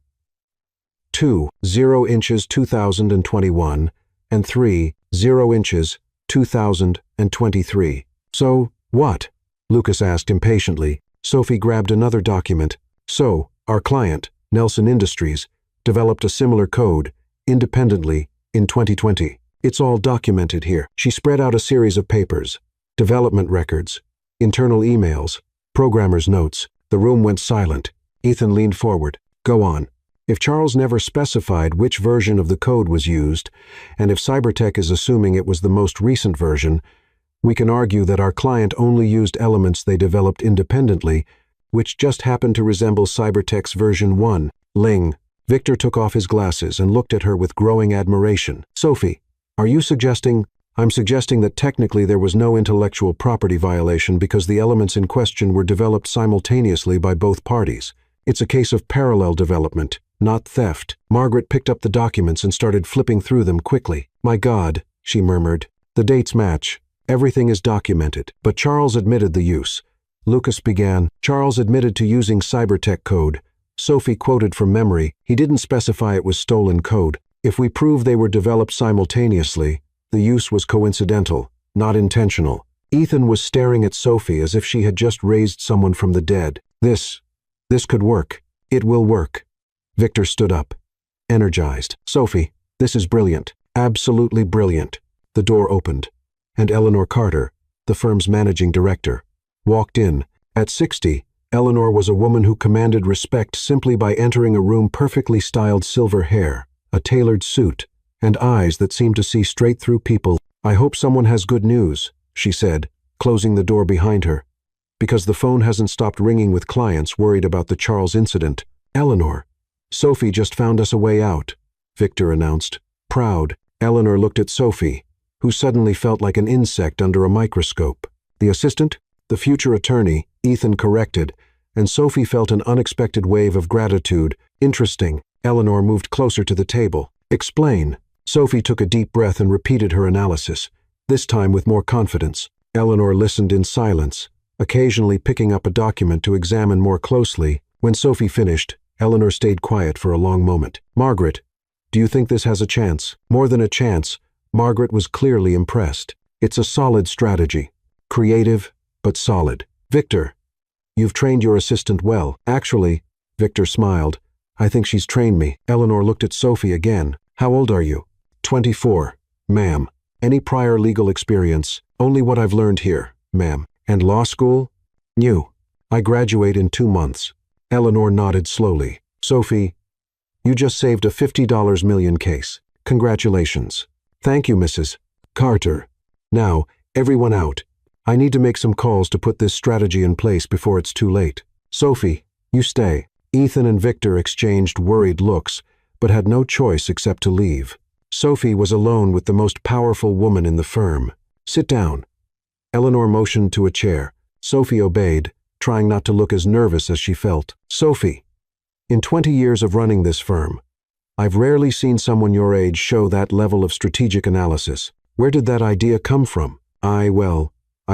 2, 0 inches, 2021. And 3, 0 inches, 2023. So, what? Lucas asked impatiently. Sophie grabbed another document. So, our client, Nelson Industries, developed a similar code, independently, in 2020. It's all documented here. She spread out a series of papers, development records, internal emails, programmer's notes. The room went silent. Ethan leaned forward. Go on. If Charles never specified which version of the code was used, and if Cybertech is assuming it was the most recent version, we can argue that our client only used elements they developed independently, which just happened to resemble Cybertech's version 1. Ling. Victor took off his glasses and looked at her with growing admiration. Sophie, are you suggesting? I'm suggesting that technically there was no intellectual property violation because the elements in question were developed simultaneously by both parties. It's a case of parallel development, not theft. Margaret picked up the documents and started flipping through them quickly. My God, she murmured. The dates match. Everything is documented. But Charles admitted the use. Lucas began. Charles admitted to using Cybertech code. Sophie quoted from memory. He didn't specify it was stolen code. If we prove they were developed simultaneously, the use was coincidental, not intentional. Ethan was staring at Sophie as if she had just raised someone from the dead. This could work. It will work. Victor stood up, energized. Sophie, this is brilliant. Absolutely brilliant. The door opened, and Eleanor Carter, the firm's managing director, walked in. At 60, Eleanor was a woman who commanded respect simply by entering a room perfectly styled silver hair, a tailored suit, and eyes that seemed to see straight through people. I hope someone has good news, she said, closing the door behind her, because the phone hasn't stopped ringing with clients worried about the Charles incident. Eleanor, Sophie just found us a way out, Victor announced. Proud, Eleanor looked at Sophie, who suddenly felt like an insect under a microscope. The assistant? The future attorney, Ethan corrected, and Sophie felt an unexpected wave of gratitude. Interesting. Eleanor moved closer to the table. Explain. Sophie took a deep breath and repeated her analysis, this time with more confidence. Eleanor listened in silence, occasionally picking up a document to examine more closely. When Sophie finished, Eleanor stayed quiet for a long moment. Margaret, do you think this has a chance? More than a chance, Margaret was clearly impressed. It's a solid strategy. Creative, but solid. Victor, you've trained your assistant well. Actually, Victor smiled, I think she's trained me. Eleanor looked at Sophie again. How old are you? 24, ma'am. Any prior legal experience? Only what I've learned here, ma'am. And law school? New. I graduate in 2 months. Eleanor nodded slowly. Sophie, you just saved a $50 million case. Congratulations. Thank you, Mrs. Carter. Now, everyone out. I need to make some calls to put this strategy in place before it's too late. Sophie, you stay. Ethan and Victor exchanged worried looks, but had no choice except to leave. Sophie was alone with the most powerful woman in the firm. Sit down. Eleanor motioned to a chair. Sophie obeyed, trying not to look as nervous as she felt. Sophie, in 20 years of running this firm, I've rarely seen someone your age show that level of strategic analysis. Where did that idea come from? I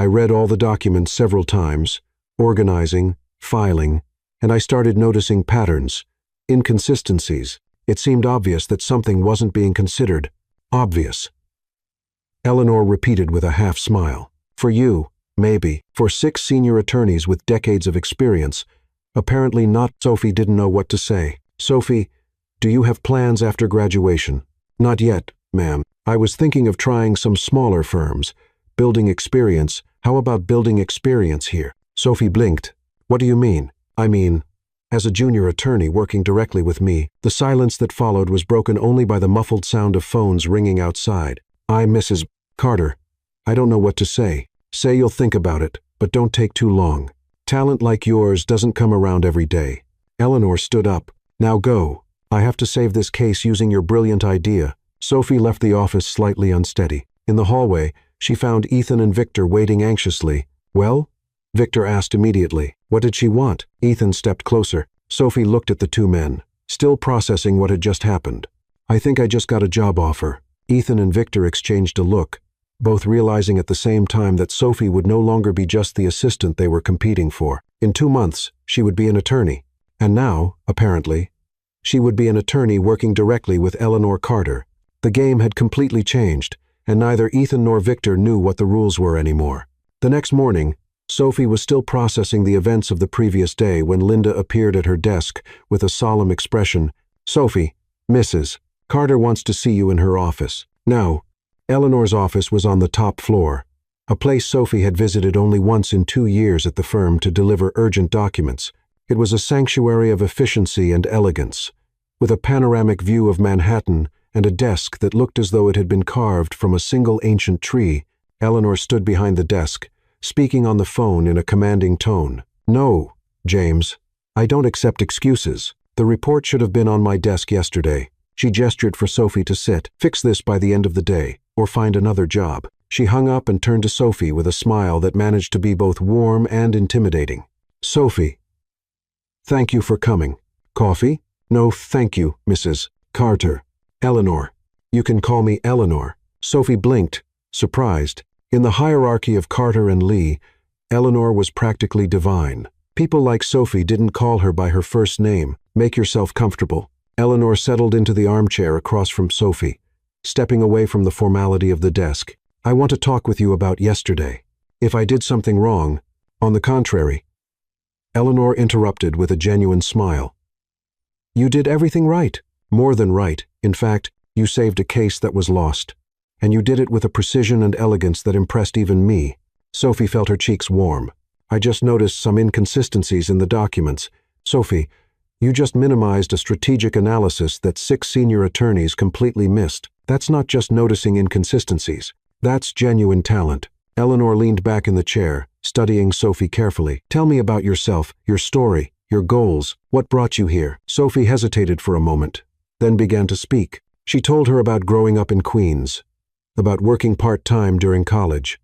read all the documents several times, organizing, filing, and I started noticing patterns, inconsistencies. It seemed obvious that something wasn't being considered. Obvious. Eleanor repeated with a half-smile. For you, maybe. For 6 senior attorneys with decades of experience, apparently not. Sophie didn't know what to say. Sophie, do you have plans after graduation? Not yet, ma'am. I was thinking of trying some smaller firms. Building experience. How about building experience here? Sophie blinked. What do you mean? I mean, as a junior attorney working directly with me. The silence that followed was broken only by the muffled sound of phones ringing outside. I'm Mrs. Carter. I don't know what to say. Say you'll think about it, but don't take too long. Talent like yours doesn't come around every day. Eleanor stood up. Now go. I have to save this case using your brilliant idea. Sophie left the office slightly unsteady. In the hallway, she found Ethan and Victor waiting anxiously. Well? Victor asked immediately. What did she want? Ethan stepped closer. Sophie looked at the 2 men, still processing what had just happened. I think I just got a job offer. Ethan and Victor exchanged a look, both realizing at the same time that Sophie would no longer be just the assistant they were competing for. In 2 months, she would be an attorney. And now, apparently, she would be an attorney working directly with Eleanor Carter. The game had completely changed, and neither Ethan nor Victor knew what the rules were anymore. The next morning, Sophie was still processing the events of the previous day when Linda appeared at her desk with a solemn expression. Sophie, Mrs. Carter wants to see you in her office. Now, Eleanor's office was on the top floor, a place Sophie had visited only once in 2 years at the firm to deliver urgent documents. It was a sanctuary of efficiency and elegance, with a panoramic view of Manhattan and a desk that looked as though it had been carved from a single ancient tree. Eleanor stood behind the desk, speaking on the phone in a commanding tone. No, James, I don't accept excuses. The report should have been on my desk yesterday. She gestured for Sophie to sit. Fix this by the end of the day, or find another job. She hung up and turned to Sophie with a smile that managed to be both warm and intimidating. Sophie, thank you for coming. Coffee? No, thank you, Mrs. Carter. Eleanor. You can call me Eleanor. Sophie blinked, surprised. In the hierarchy of Carter and Lee, Eleanor was practically divine. People like Sophie didn't call her by her first name. Make yourself comfortable. Eleanor settled into the armchair across from Sophie, stepping away from the formality of the desk. I want to talk with you about yesterday. If I did something wrong, on the contrary. Eleanor interrupted with a genuine smile. You did everything right. More than right. In fact, you saved a case that was lost. And you did it with a precision and elegance that impressed even me. Sophie felt her cheeks warm. I just noticed some inconsistencies in the documents. Sophie, you just minimized a strategic analysis that 6 senior attorneys completely missed. That's not just noticing inconsistencies. That's genuine talent. Eleanor leaned back in the chair, studying Sophie carefully. Tell me about yourself, your story, your goals. What brought you here? Sophie hesitated for a moment, then began to speak. She told her about growing up in Queens, about working part-time during college,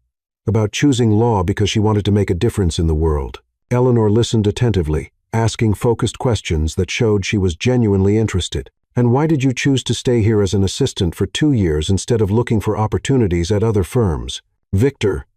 about choosing law because she wanted to make a difference in the world. Eleanor listened attentively, asking focused questions that showed she was genuinely interested. And why did you choose to stay here as an assistant for 2 years instead of looking for opportunities at other firms? Victor,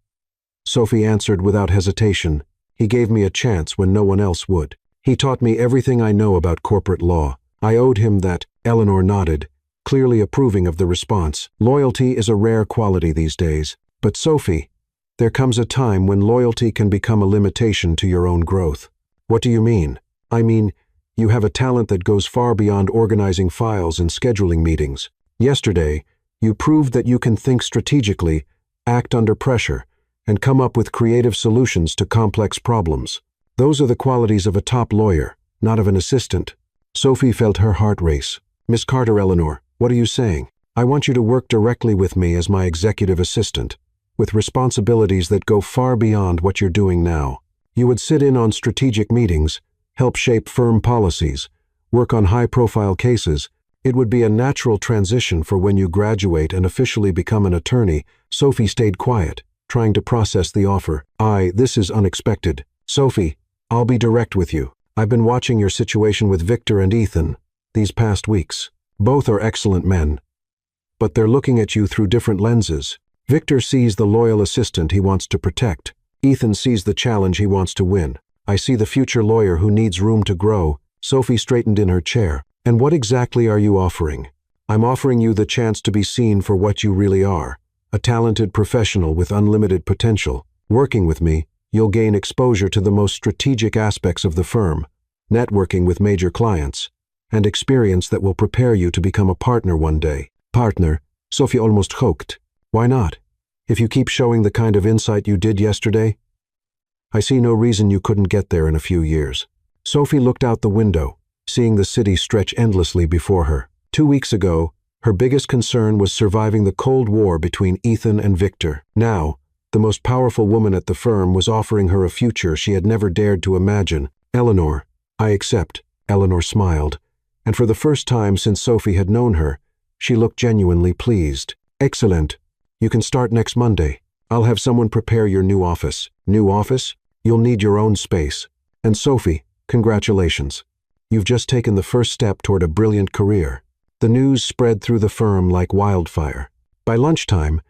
Sophie answered without hesitation. He gave me a chance when no one else would. He taught me everything I know about corporate law. I owed him that. Eleanor nodded, clearly approving of the response. Loyalty is a rare quality these days. But Sophie, there comes a time when loyalty can become a limitation to your own growth. What do you mean? I mean, you have a talent that goes far beyond organizing files and scheduling meetings. Yesterday, you proved that you can think strategically, act under pressure, and come up with creative solutions to complex problems. Those are the qualities of a top lawyer, not of an assistant. Sophie felt her heart race. Miss Carter, Eleanor, what are you saying? I want you to work directly with me as my executive assistant, with responsibilities that go far beyond what you're doing now. You would sit in on strategic meetings, help shape firm policies, work on high-profile cases. It would be a natural transition for when you graduate and officially become an attorney. Sophie stayed quiet, trying to process the offer. This is unexpected. Sophie, I'll be direct with you. I've been watching your situation with Victor and Ethan these past weeks. Both are excellent men, but they're looking at you through different lenses. Victor sees the loyal assistant he wants to protect. Ethan sees the challenge he wants to win. I see the future lawyer who needs room to grow. Sophie straightened in her chair. And what exactly are you offering? I'm offering you the chance to be seen for what you really are, a talented professional with unlimited potential. Working with me, you'll gain exposure to the most strategic aspects of the firm, networking with major clients, and experience that will prepare you to become a partner one day. Partner? Sophie almost choked. Why not? If you keep showing the kind of insight you did yesterday, I see no reason you couldn't get there in a few years. Sophie looked out the window, seeing the city stretch endlessly before her. 2 weeks ago, her biggest concern was surviving the Cold War between Ethan and Victor. Now, the most powerful woman at the firm was offering her a future she had never dared to imagine. Eleanor, I accept. Eleanor smiled, and for the first time since Sophie had known her, she looked genuinely pleased. Excellent. You can start next Monday. I'll have someone prepare your new office. New office? You'll need your own space. And Sophie, congratulations. You've just taken the first step toward a brilliant career. The news spread through the firm like wildfire. By lunchtime,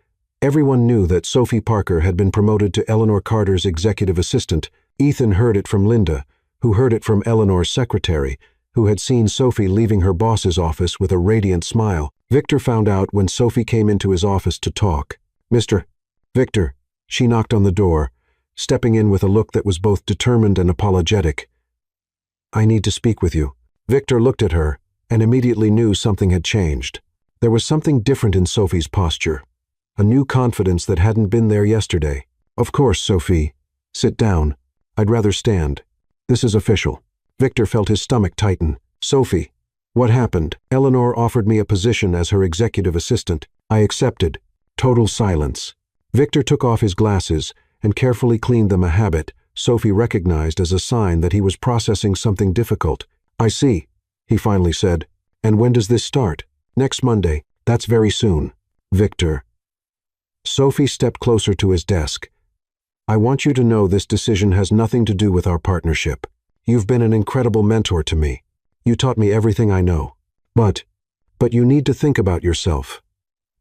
everyone knew that Sophie Parker had been promoted to Eleanor Carter's executive assistant. Ethan heard it from Linda, who heard it from Eleanor's secretary, who had seen Sophie leaving her boss's office with a radiant smile. Victor found out when Sophie came into his office to talk. Mr. Victor, she knocked on the door, stepping in with a look that was both determined and apologetic. I need to speak with you. Victor looked at her and immediately knew something had changed. There was something different in Sophie's posture, a new confidence that hadn't been there yesterday. Of course, Sophie. Sit down. I'd rather stand. This is official. Victor felt his stomach tighten. Sophie, what happened? Eleanor offered me a position as her executive assistant. I accepted. Total silence. Victor took off his glasses and carefully cleaned them, a habit Sophie recognized as a sign that he was processing something difficult. I see, he finally said. And when does this start? Next Monday. That's very soon. Victor. Sophie stepped closer to his desk. I want you to know this decision has nothing to do with our partnership. You've been an incredible mentor to me. You taught me everything I know. But you need to think about yourself.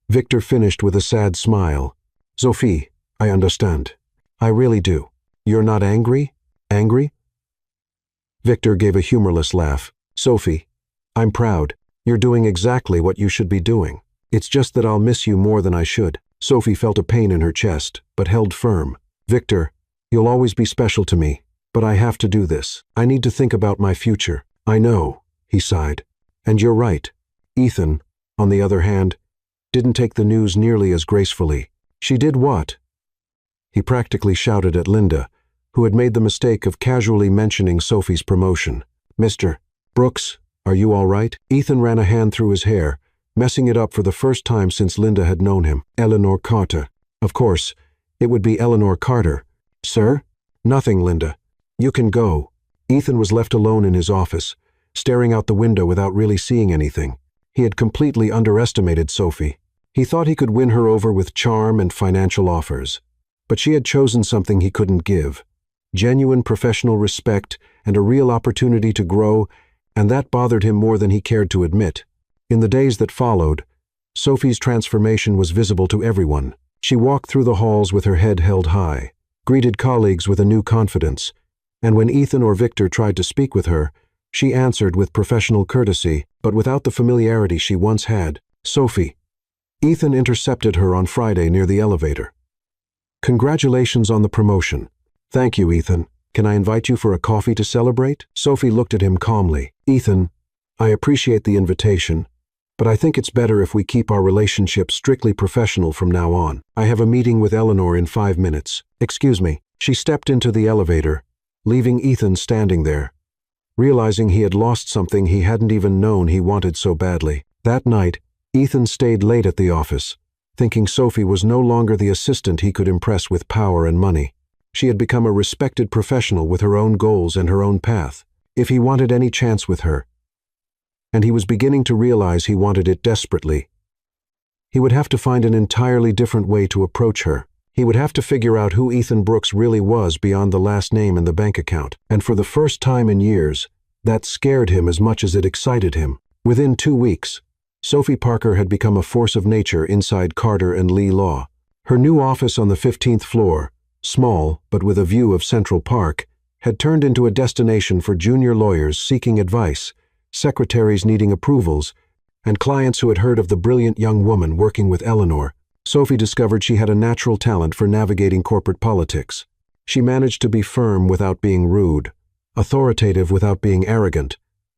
Victor finished with a sad smile. Sophie, I understand. I really do. You're not angry? Angry? Victor gave a humorless laugh. Sophie, I'm proud. You're doing exactly what you should be doing. It's just that I'll miss you more than I should. Sophie felt a pain in her chest, but held firm. Victor, you'll always be special to me, but I have to do this. I need to think about my future. I know, he sighed. And you're right. Ethan, on the other hand, didn't take the news nearly as gracefully. She did what? He practically shouted at Linda, who had made the mistake of casually mentioning Sophie's promotion. Mr. Brooks, are you all right? Ethan ran a hand through his hair, messing it up for the first time since Linda had known him. Eleanor Carter. Of course, it would be Eleanor Carter. Sir? Nothing, Linda. You can go. Ethan was left alone in his office, staring out the window without really seeing anything. He had completely underestimated Sophie. He thought he could win her over with charm and financial offers. But she had chosen something he couldn't give. genuine professional respect, and a real opportunity to grow, and that bothered him more than he cared to admit. In the days that followed, Sophie's transformation was visible to everyone. She walked through the halls with her head held high, greeted colleagues with a new confidence, and when Ethan or Victor tried to speak with her, she answered with professional courtesy, but without the familiarity she once had. "Sophie." Ethan intercepted her on Friday near the elevator. "Congratulations on the promotion." "Thank you, Ethan. Can I invite you for a coffee to celebrate?" Sophie looked at him calmly. "Ethan, I appreciate the invitation, but I think it's better if we keep our relationship strictly professional from now on. I have a meeting with Eleanor in 5 minutes. Excuse me." She stepped into the elevator, leaving Ethan standing there, realizing he had lost something he hadn't even known he wanted so badly. That night, Ethan stayed late at the office, thinking Sophie was no longer the assistant he could impress with power and money. She had become a respected professional with her own goals and her own path. If he wanted any chance with her, and he was beginning to realize he wanted it desperately, he would have to find an entirely different way to approach her. He would have to figure out who Ethan Brooks really was beyond the last name in the bank account. And for the first time in years, that scared him as much as it excited him. Within 2 weeks, Sophie Parker had become a force of nature inside Carter and Lee Law. Her new office on the 15th floor, small but with a view of Central Park, had turned into a destination for junior lawyers seeking advice, secretaries needing approvals, and clients who had heard of the brilliant young woman working with Eleanor. Sophie discovered she had a natural talent for navigating corporate politics. She managed to be firm without being rude, authoritative without being arrogant,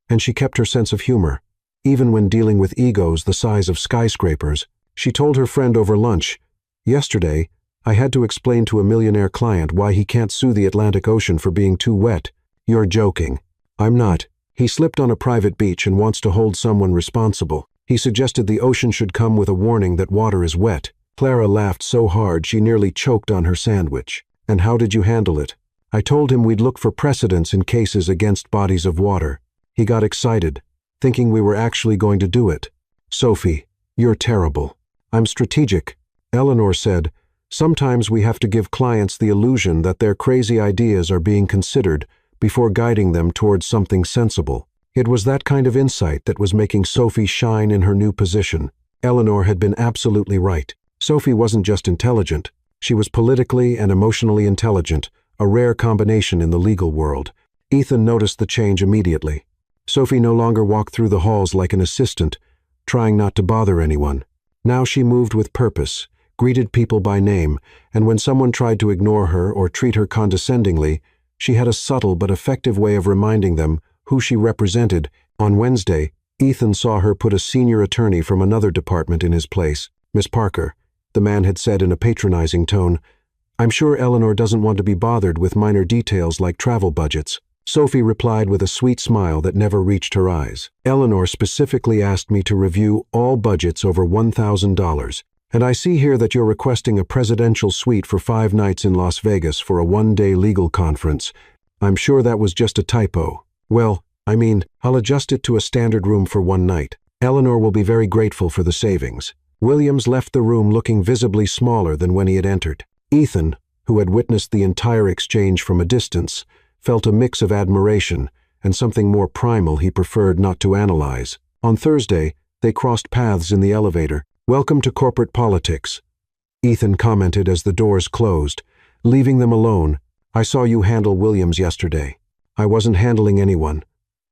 and she kept her sense of humor. Even when dealing with egos the size of skyscrapers, she told her friend over lunch, "Yesterday, I had to explain to a millionaire client why he can't sue the Atlantic Ocean for being too wet." "You're joking." "I'm not. He slipped on a private beach and wants to hold someone responsible. He suggested the ocean should come with a warning that water is wet." Clara laughed so hard she nearly choked on her sandwich. "And how did you handle it?" "I told him we'd look for precedents in cases against bodies of water." He got excited, thinking we were actually going to do it. "Sophie, you're terrible." "I'm strategic." Eleanor said, "Sometimes we have to give clients the illusion that their crazy ideas are being considered before guiding them towards something sensible." It was that kind of insight that was making Sophie shine in her new position. Eleanor had been absolutely right. Sophie wasn't just intelligent, she was politically and emotionally intelligent, a rare combination in the legal world. Ethan noticed the change immediately. Sophie no longer walked through the halls like an assistant, trying not to bother anyone. Now she moved with purpose, greeted people by name, and when someone tried to ignore her or treat her condescendingly, she had a subtle but effective way of reminding them who she represented. On Wednesday, Ethan saw her put a senior attorney from another department in his place. "Miss Parker," the man had said in a patronizing tone, "I'm sure Eleanor doesn't want to be bothered with minor details like travel budgets." Sophie replied with a sweet smile that never reached her eyes. "Eleanor specifically asked me to review all budgets over $1,000, and I see here that you're requesting a presidential suite for 5 nights in Las Vegas for a 1-day legal conference. I'm sure that was just a typo." "Well, I mean, I'll adjust it to a standard room for 1 night. Eleanor will be very grateful for the savings." Williams left the room looking visibly smaller than when he had entered. Ethan, who had witnessed the entire exchange from a distance, felt a mix of admiration and something more primal he preferred not to analyze. On Thursday, they crossed paths in the elevator. "Welcome to corporate politics," Ethan commented as the doors closed, leaving them alone. "I saw you handle Williams yesterday." "I wasn't handling anyone,"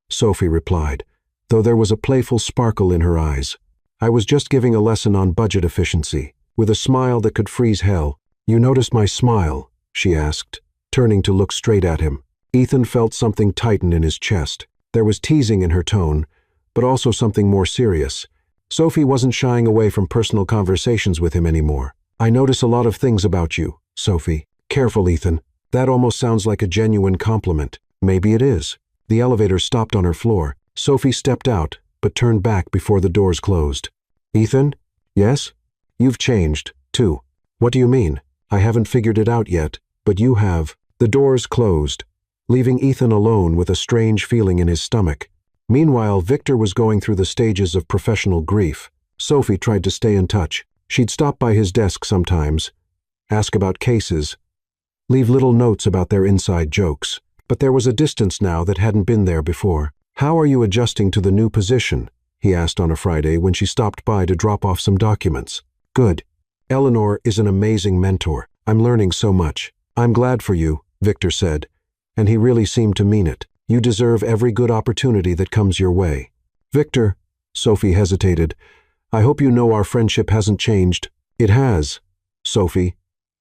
Sophie replied, though there was a playful sparkle in her eyes. "I was just giving a lesson on budget efficiency." With a smile that could freeze hell. "You noticed my smile?" she asked, turning to look straight at him. Ethan felt something tighten in his chest. There was teasing in her tone, but also something more serious. Sophie wasn't shying away from personal conversations with him anymore. "I notice a lot of things about you, Sophie." "Careful, Ethan. That almost sounds like a genuine compliment." "Maybe it is." The elevator stopped on her floor. Sophie stepped out, but turned back before the doors closed. "Ethan?" "Yes?" "You've changed, too." "What do you mean?" "I haven't figured it out yet, but you have." The doors closed, leaving Ethan alone with a strange feeling in his stomach. Meanwhile, Victor was going through the stages of professional grief. Sophie tried to stay in touch. She'd stop by his desk sometimes, ask about cases, leave little notes about their inside jokes. But there was a distance now that hadn't been there before. "How are you adjusting to the new position?" he asked on a Friday when she stopped by to drop off some documents. "Good. Eleanor is an amazing mentor. I'm learning so much." "I'm glad for you," Victor said, and he really seemed to mean it. "You deserve every good opportunity that comes your way." "Victor," Sophie hesitated, "I hope you know our friendship hasn't changed." "It has, Sophie,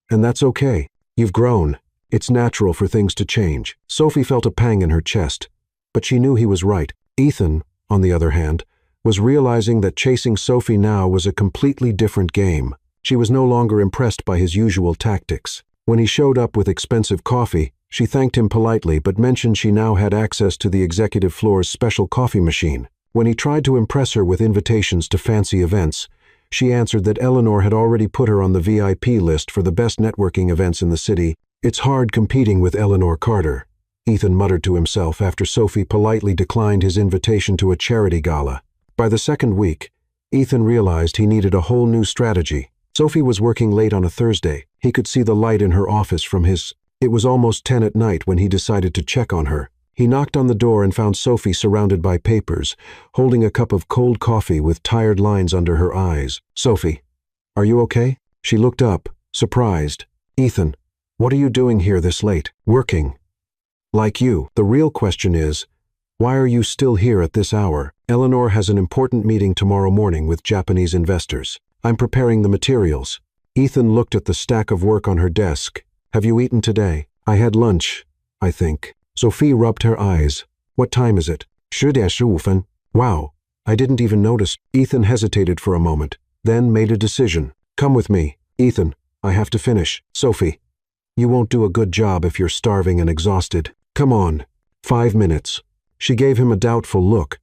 and that's okay. You've grown. It's natural for things to change." Sophie felt a pang in her chest, but she knew he was right. Ethan, on the other hand, was realizing that chasing Sophie now was a completely different game. She was no longer impressed by his usual tactics. When he showed up with expensive coffee, she thanked him politely but mentioned she now had access to the executive floor's special coffee machine. When he tried to impress her with invitations to fancy events, she answered that Eleanor had already put her on the VIP list for the best networking events in the city. "It's hard competing with Eleanor Carter," Ethan muttered to himself after Sophie politely declined his invitation to a charity gala. By the second week, Ethan realized he needed a whole new strategy. Sophie was working late on a Thursday. He could see the light in her office from his... It was almost 10 at night when he decided to check on her. He knocked on the door and found Sophie surrounded by papers, holding a cup of cold coffee with tired lines under her eyes. "Sophie, are you okay?" She looked up, surprised. "Ethan, what are you doing here this late?" "Working. Like you. The real question is, why are you still here at this hour?" "Eleanor has an important meeting tomorrow morning with Japanese investors. I'm preparing the materials." Ethan looked at the stack of work on her desk. "Have you eaten today?" "I had lunch, I think." Sophie rubbed her eyes. "What time is it?" "10:15. "Wow, I didn't even notice." Ethan hesitated for a moment, then made a decision. "Come with me." "Ethan, I have to finish." "Sophie, you won't do a good job if you're starving and exhausted." "Come on. 5 minutes." She gave him a doubtful look,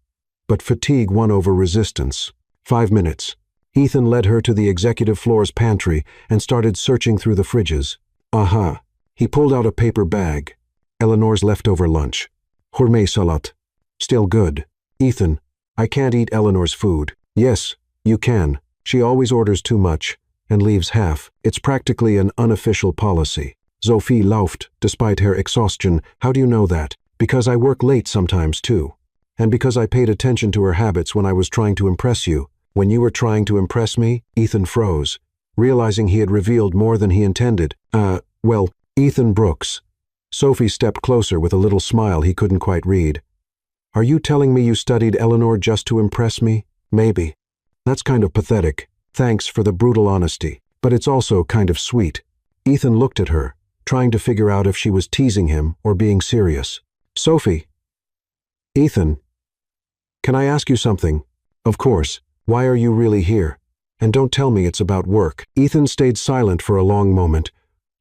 but fatigue won over resistance. 5 minutes. Ethan led her to the executive floor's pantry and started searching through the fridges. Aha. He pulled out a paper bag. Eleanor's leftover lunch. Gourmet salad. Still good. "Ethan, I can't eat Eleanor's food." "Yes, you can. She always orders too much and leaves half. It's practically an unofficial policy." Sophie laughed, despite her exhaustion. "How do you know that?" "Because I work late sometimes too. And because I paid attention to her habits when I was trying to impress you." "When you were trying to impress me?" Ethan froze, realizing he had revealed more than he intended. Well, Ethan Brooks." Sophie stepped closer with a little smile he couldn't quite read. "Are you telling me you studied Eleanor just to impress me?" "Maybe. That's kind of pathetic. Thanks for the brutal honesty. But it's also kind of sweet." Ethan looked at her, trying to figure out if she was teasing him or being serious. "Sophie." "Ethan. Can I ask you something?" "Of course. Why are you really here? And don't tell me it's about work." Ethan stayed silent for a long moment,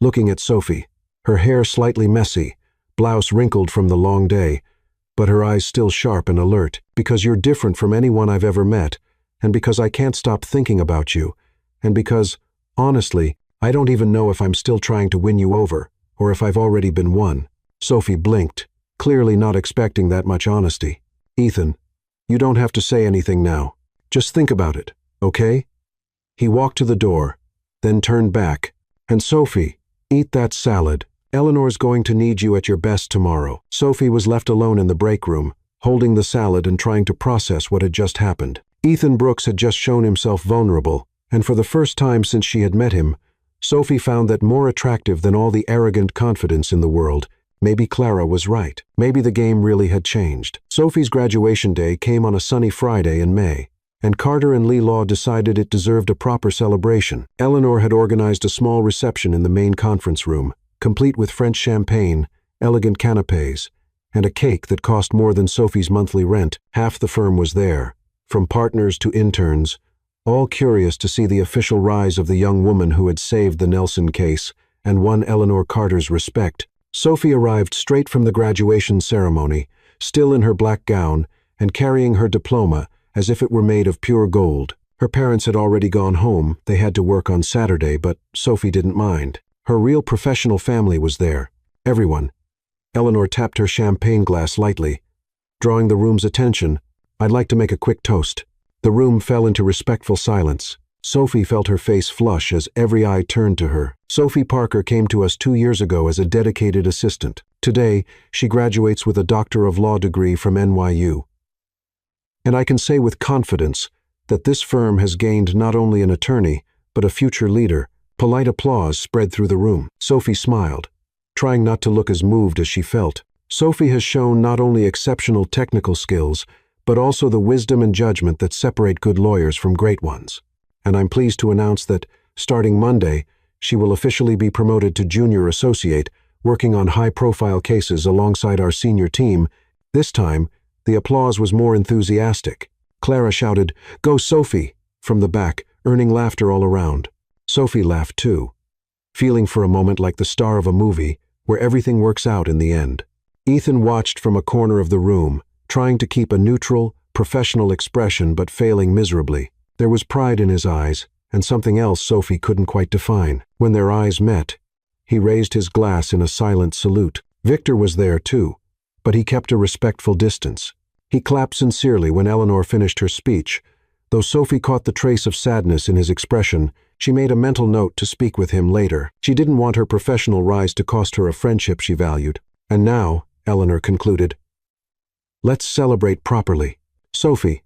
looking at Sophie, her hair slightly messy, blouse wrinkled from the long day, but her eyes still sharp and alert. "Because you're different from anyone I've ever met, and because I can't stop thinking about you, and because, honestly, I don't even know if I'm still trying to win you over, or if I've already been won." Sophie blinked, clearly not expecting that much honesty. "Ethan, you don't have to say anything now. Just think about it, okay?" He walked to the door, then turned back. "And Sophie, eat that salad. Eleanor's going to need you at your best tomorrow." Sophie was left alone in the break room, holding the salad and trying to process what had just happened. Ethan Brooks had just shown himself vulnerable, and for the first time since she had met him, Sophie found that more attractive than all the arrogant confidence in the world, maybe Clara was right. Maybe the game really had changed. Sophie's graduation day came on a sunny Friday in May, and Carter and Lee Law decided it deserved a proper celebration. Eleanor had organized a small reception in the main conference room, complete with French champagne, elegant canapes, and a cake that cost more than Sophie's monthly rent. Half the firm was there, from partners to interns, all curious to see the official rise of the young woman who had saved the Nelson case and won Eleanor Carter's respect. Sophie arrived straight from the graduation ceremony, still in her black gown and carrying her diploma as if it were made of pure gold. Her parents had already gone home. They had to work on Saturday, but Sophie didn't mind. Her real professional family was there. Everyone. Eleanor tapped her champagne glass lightly, drawing the room's attention. "I'd like to make a quick toast." The room fell into respectful silence. Sophie felt her face flush as every eye turned to her. Sophie Parker came to us 2 years ago as a dedicated assistant. Today, she graduates with a Doctor of Law degree from NYU. And I can say with confidence that this firm has gained not only an attorney, but a future leader. Polite applause spread through the room. Sophie smiled, trying not to look as moved as she felt. Sophie has shown not only exceptional technical skills, but also the wisdom and judgment that separate good lawyers from great ones. And I'm pleased to announce that, starting Monday, she will officially be promoted to junior associate, working on high-profile cases alongside our senior team. This time, the applause was more enthusiastic. Clara shouted, "Go, Sophie!" from the back, earning laughter all around. Sophie laughed too, feeling for a moment like the star of a movie where everything works out in the end. Ethan watched from a corner of the room, trying to keep a neutral, professional expression but failing miserably. There was pride in his eyes, and something else Sophie couldn't quite define. When their eyes met, he raised his glass in a silent salute. Victor was there too, but he kept a respectful distance. He clapped sincerely when Eleanor finished her speech. Though Sophie caught the trace of sadness in his expression, she made a mental note to speak with him later. She didn't want her professional rise to cost her a friendship she valued. And now, Eleanor concluded, let's celebrate properly. Sophie,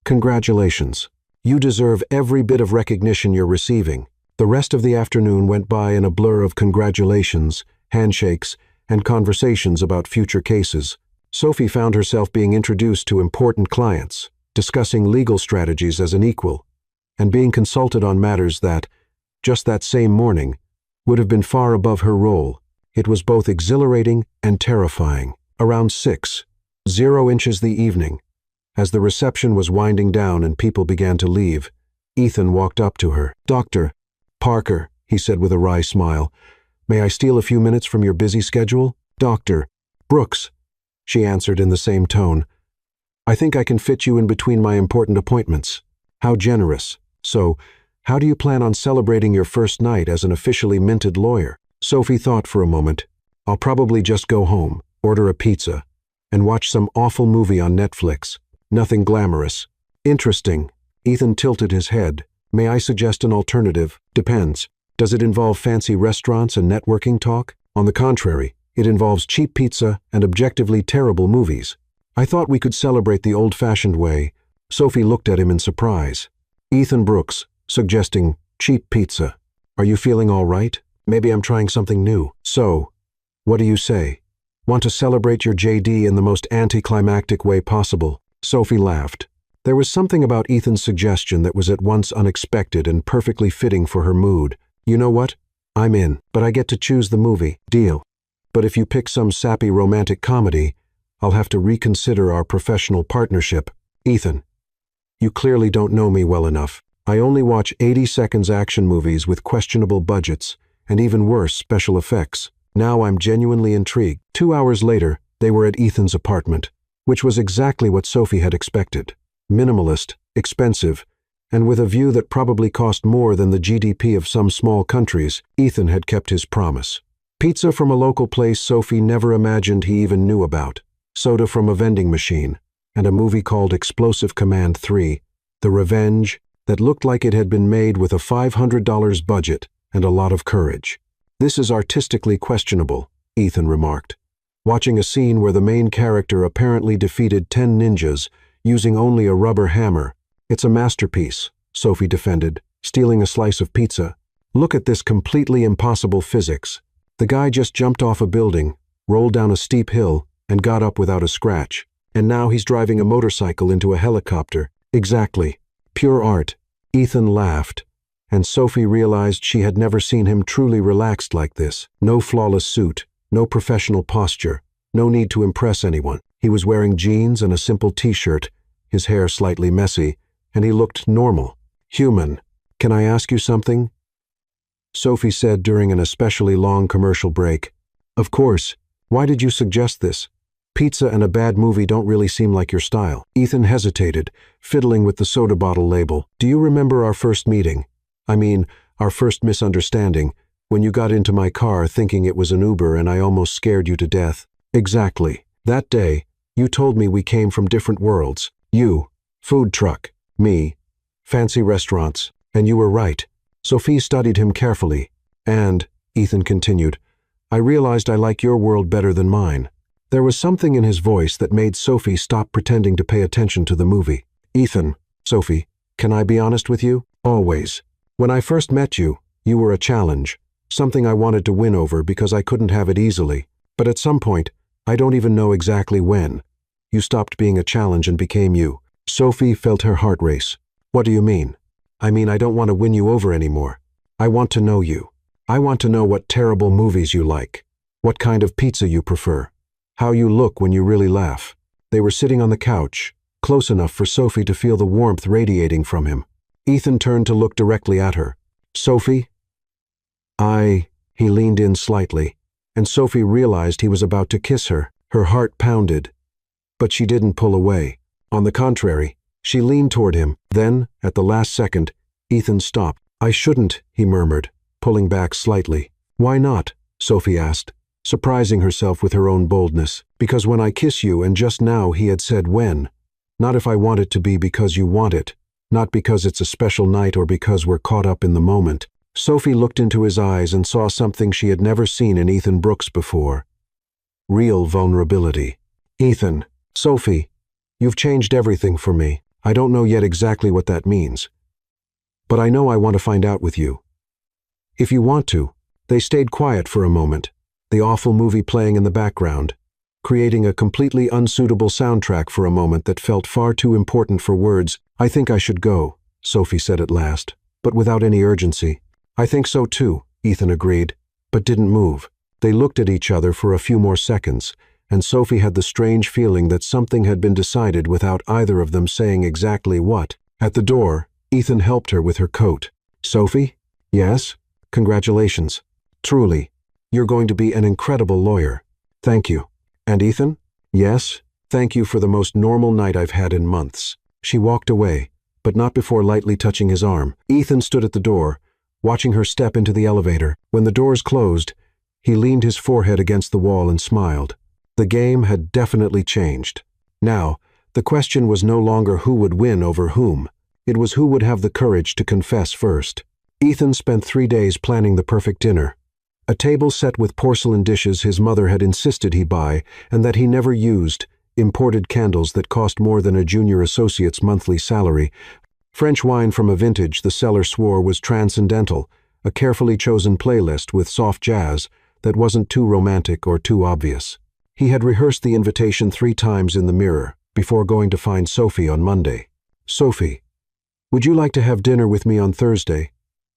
congratulations. You deserve every bit of recognition you're receiving. The rest of the afternoon went by in a blur of congratulations, handshakes, and conversations about future cases. Sophie found herself being introduced to important clients, discussing legal strategies as an equal, and being consulted on matters that, just that same morning, would have been far above her role. It was both exhilarating and terrifying. Around 6:00 the evening, as the reception was winding down and people began to leave, Ethan walked up to her. "Dr. Parker," he said with a wry smile, "may I steal a few minutes from your busy schedule?" "Dr. Brooks," she answered in the same tone. "I think I can fit you in between my important appointments." "How generous. So, how do you plan on celebrating your first night as an officially minted lawyer?" Sophie thought for a moment. "I'll probably just go home, order a pizza, and watch some awful movie on Netflix. Nothing glamorous." "Interesting." Ethan tilted his head. "May I suggest an alternative?" "Depends. Does it involve fancy restaurants and networking talk?" "On the contrary, it involves cheap pizza and objectively terrible movies." "I thought we could celebrate the old-fashioned way." Sophie looked at him in surprise. Ethan Brooks, suggesting cheap pizza. "Are you feeling all right? Maybe I'm trying something new." "So, what do you say? Want to celebrate your JD in the most anticlimactic way possible?" Sophie laughed. There was something about Ethan's suggestion that was at once unexpected and perfectly fitting for her mood. "You know what? I'm in, but I get to choose the movie." "Deal. But if you pick some sappy romantic comedy, I'll have to reconsider our professional partnership." "Ethan, you clearly don't know me well enough. I only watch 80 seconds action movies with questionable budgets, and even worse, special effects." Now I'm genuinely intrigued. 2 hours later, they were at Ethan's apartment, which was exactly what Sophie had expected. Minimalist, expensive, and with a view that probably cost more than the GDP of some small countries. Ethan had kept his promise. Pizza from a local place Sophie never imagined he even knew about, soda from a vending machine, and a movie called Explosive Command 3, The Revenge, that looked like it had been made with a $500 budget and a lot of courage. "This is artistically questionable," Ethan remarked, watching a scene where the main character apparently defeated 10 ninjas using only a rubber hammer. "It's a masterpiece," Sophie defended, stealing a slice of pizza. "Look at this completely impossible physics. The guy just jumped off a building, rolled down a steep hill, and got up without a scratch. And now he's driving a motorcycle into a helicopter. Exactly. Pure art." Ethan laughed, and Sophie realized she had never seen him truly relaxed like this. No flawless suit, no professional posture, no need to impress anyone. He was wearing jeans and a simple t-shirt, his hair slightly messy, and he looked normal, human. "Can I ask you something?" Sophie said during an especially long commercial break. "Of course. Why did you suggest this? Pizza and a bad movie don't really seem like your style." Ethan hesitated, fiddling with the soda bottle label. "Do you remember our first meeting? I mean, our first misunderstanding, when you got into my car thinking it was an Uber and I almost scared you to death?" "Exactly. That day, you told me we came from different worlds. You, food truck. Me, fancy restaurants. And you were right. Sophie studied him carefully. And, Ethan continued, I realized I like your world better than mine. There was something in his voice that made Sophie stop pretending to pay attention to the movie. Ethan, Sophie, can I be honest with you? Always. When I first met you, you were a challenge, something I wanted to win over because I couldn't have it easily. But at some point, I don't even know exactly when, you stopped being a challenge and became you. Sophie felt her heart race. What do you mean? I mean, I don't want to win you over anymore. I want to know you. I want to know what terrible movies you like, what kind of pizza you prefer, how you look when you really laugh. They were sitting on the couch, close enough for Sophie to feel the warmth radiating from him. Ethan turned to look directly at her. Sophie? He leaned in slightly, and Sophie realized he was about to kiss her. Her heart pounded, but she didn't pull away. On the contrary, she leaned toward him. Then, at the last second, Ethan stopped. I shouldn't, he murmured, pulling back slightly. Why not? Sophie asked, surprising herself with her own boldness. Because when I kiss you, and just now he had said when. Not if I want it to be because you want it, not because it's a special night or because we're caught up in the moment. Sophie looked into his eyes and saw something she had never seen in Ethan Brooks before. Real vulnerability. Ethan, Sophie, you've changed everything for me. I don't know yet exactly what that means. But I know I want to find out with you. If you want to. They stayed quiet for a moment, the awful movie playing in the background, creating a completely unsuitable soundtrack for a moment that felt far too important for words. I think I should go, Sophie said at last, but without any urgency. I think so too, Ethan agreed, but didn't move. They looked at each other for a few more seconds, and Sophie had the strange feeling that something had been decided without either of them saying exactly what. At the door, Ethan helped her with her coat. Sophie? Yes? Congratulations. Truly. You're going to be an incredible lawyer. Thank you. And Ethan? Yes? Thank you for the most normal night I've had in months. She walked away, but not before lightly touching his arm. Ethan stood at the door, watching her step into the elevator. When the doors closed, he leaned his forehead against the wall and smiled. The game had definitely changed. Now, the question was no longer who would win over whom. It was who would have the courage to confess first. Ethan spent 3 days planning the perfect dinner. A table set with porcelain dishes his mother had insisted he buy and that he never used, imported candles that cost more than a junior associate's monthly salary, French wine from a vintage the seller swore was transcendental, a carefully chosen playlist with soft jazz that wasn't too romantic or too obvious. He had rehearsed the invitation 3 times in the mirror before going to find Sophie on Monday. Sophie, would you like to have dinner with me on Thursday?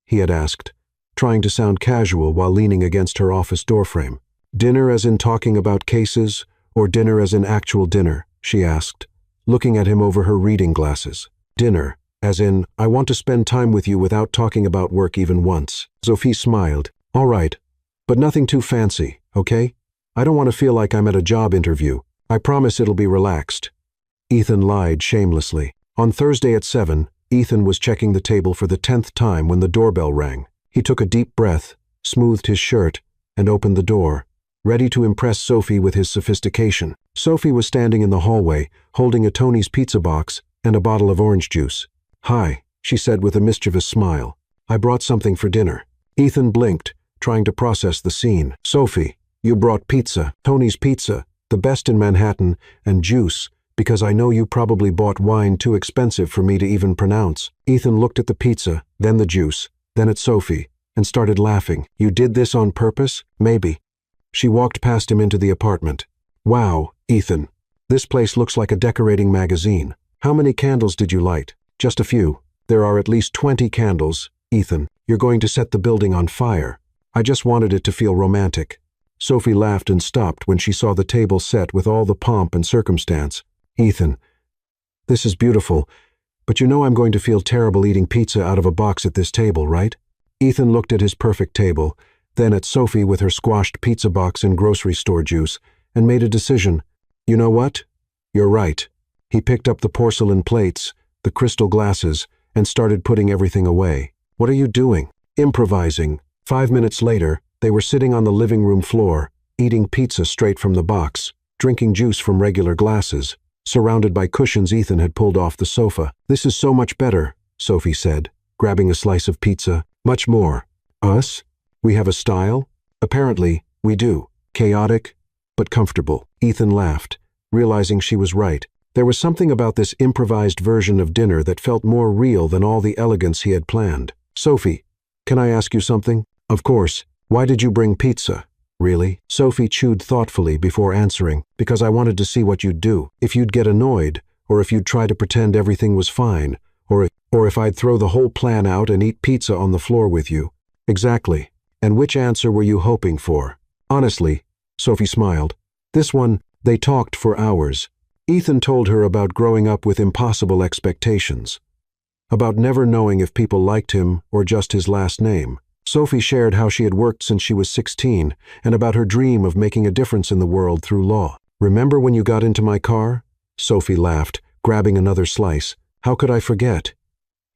He had asked, trying to sound casual while leaning against her office doorframe. Dinner as in talking about cases, or dinner as in actual dinner? She asked, looking at him over her reading glasses. Dinner, as in, I want to spend time with you without talking about work even once. Sophie smiled. All right, but nothing too fancy, okay? I don't want to feel like I'm at a job interview. I promise it'll be relaxed. Ethan lied shamelessly. On Thursday at 7, Ethan was checking the table for the 10th time when the doorbell rang. He took a deep breath, smoothed his shirt, and opened the door, ready to impress Sophie with his sophistication. Sophie was standing in the hallway, holding a Tony's pizza box and a bottle of orange juice. Hi, she said with a mischievous smile. I brought something for dinner. Ethan blinked, trying to process the scene. Sophie, you brought pizza, Tony's Pizza, the best in Manhattan, and juice, because I know you probably bought wine too expensive for me to even pronounce. Ethan looked at the pizza, then the juice, then at Sophie, and started laughing. You did this on purpose? Maybe. She walked past him into the apartment. Wow, Ethan, this place looks like a decorating magazine. How many candles did you light? Just a few. There are at least 20 candles. Ethan, you're going to set the building on fire. I just wanted it to feel romantic. Sophie laughed and stopped when she saw the table set with all the pomp and circumstance. Ethan, this is beautiful, but you know I'm going to feel terrible eating pizza out of a box at this table, right? Ethan looked at his perfect table, then at Sophie with her squashed pizza box and grocery store juice, and made a decision. You know what? You're right. He picked up the porcelain plates, the crystal glasses, and started putting everything away. What are you doing? Improvising. 5 minutes later, they were sitting on the living room floor, eating pizza straight from the box, drinking juice from regular glasses, surrounded by cushions Ethan had pulled off the sofa. This is so much better, Sophie said, grabbing a slice of pizza. Much more. Us? We have a style? Apparently, we do. Chaotic, but comfortable. Ethan laughed, realizing she was right. There was something about this improvised version of dinner that felt more real than all the elegance he had planned. Sophie, can I ask you something? Of course. Why did you bring pizza? Really? Sophie chewed thoughtfully before answering. Because I wanted to see what you'd do. If you'd get annoyed, or if you'd try to pretend everything was fine, or if I'd throw the whole plan out and eat pizza on the floor with you. Exactly. And which answer were you hoping for? Honestly, Sophie smiled. This one, they talked for hours. Ethan told her about growing up with impossible expectations, about never knowing if people liked him or just his last name. Sophie shared how she had worked since she was 16 and about her dream of making a difference in the world through law. Remember when you got into my car? Sophie laughed, grabbing another slice. How could I forget?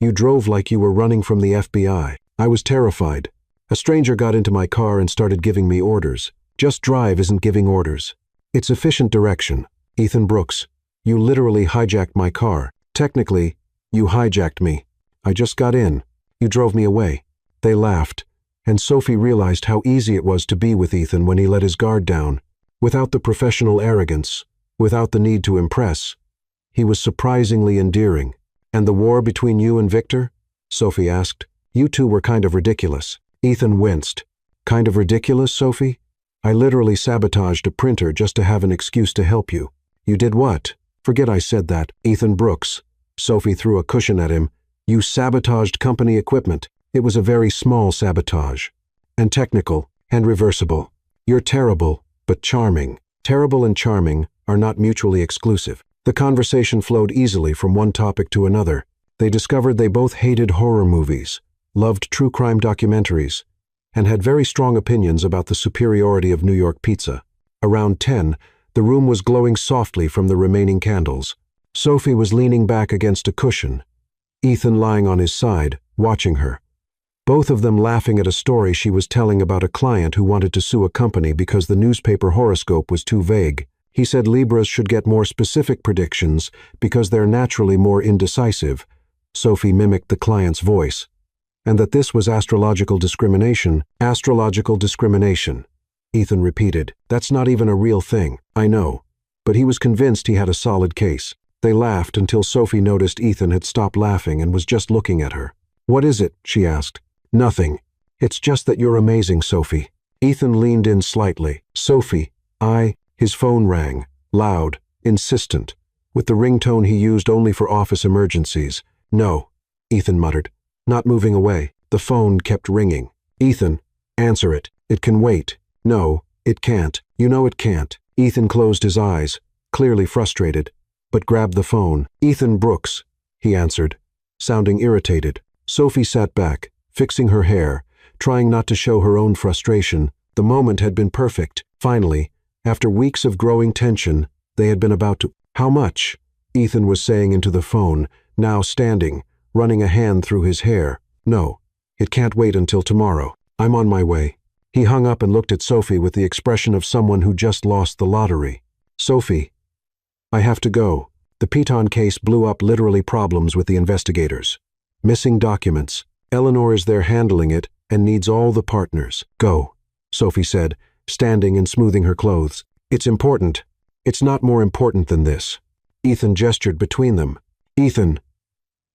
You drove like you were running from the FBI. I was terrified. A stranger got into my car and started giving me orders. Just drive isn't giving orders. It's efficient direction. Ethan Brooks, you literally hijacked my car. Technically, you hijacked me. I just got in. You drove me away. They laughed, and Sophie realized how easy it was to be with Ethan when he let his guard down. Without the professional arrogance, without the need to impress. He was surprisingly endearing. And the war between you and Victor? Sophie asked. You two were kind of ridiculous. Ethan winced. Kind of ridiculous, Sophie? I literally sabotaged a printer just to have an excuse to help you. You did what? Forget I said that. Ethan Brooks. Sophie threw a cushion at him. You sabotaged company equipment. It was a very small sabotage. And technical, and reversible. You're terrible, but charming. Terrible and charming are not mutually exclusive. The conversation flowed easily from one topic to another. They discovered they both hated horror movies, loved true crime documentaries, and had very strong opinions about the superiority of New York pizza. Around 10, the room was glowing softly from the remaining candles. Sophie was leaning back against a cushion, Ethan lying on his side, watching her. Both of them laughing at a story she was telling about a client who wanted to sue a company because the newspaper horoscope was too vague. He said Libras should get more specific predictions because they're naturally more indecisive. Sophie mimicked the client's voice. And that this was astrological discrimination. Astrological discrimination. Ethan repeated. That's not even a real thing. I know. But he was convinced he had a solid case. They laughed until Sophie noticed Ethan had stopped laughing and was just looking at her. What is it? She asked. Nothing. It's just that you're amazing, Sophie. Ethan leaned in slightly. Sophie, His phone rang, loud, insistent, with the ringtone he used only for office emergencies. No, Ethan muttered, not moving away. The phone kept ringing. Ethan, answer it. It can wait. No, it can't. You know it can't. Ethan closed his eyes, clearly frustrated, but grabbed the phone. Ethan Brooks, he answered, sounding irritated. Sophie sat back, fixing her hair, trying not to show her own frustration. The moment had been perfect. Finally, after weeks of growing tension, they had been about to— How much? Ethan was saying into the phone, now standing, running a hand through his hair. No, it can't wait until tomorrow. I'm on my way. He hung up and looked at Sophie with the expression of someone who just lost the lottery. Sophie, I have to go. The Piton case blew up literally problems with the investigators. Missing documents. Eleanor is there handling it and needs all the partners. Go, Sophie said, standing and smoothing her clothes. It's important. It's not more important than this. Ethan gestured between them. Ethan,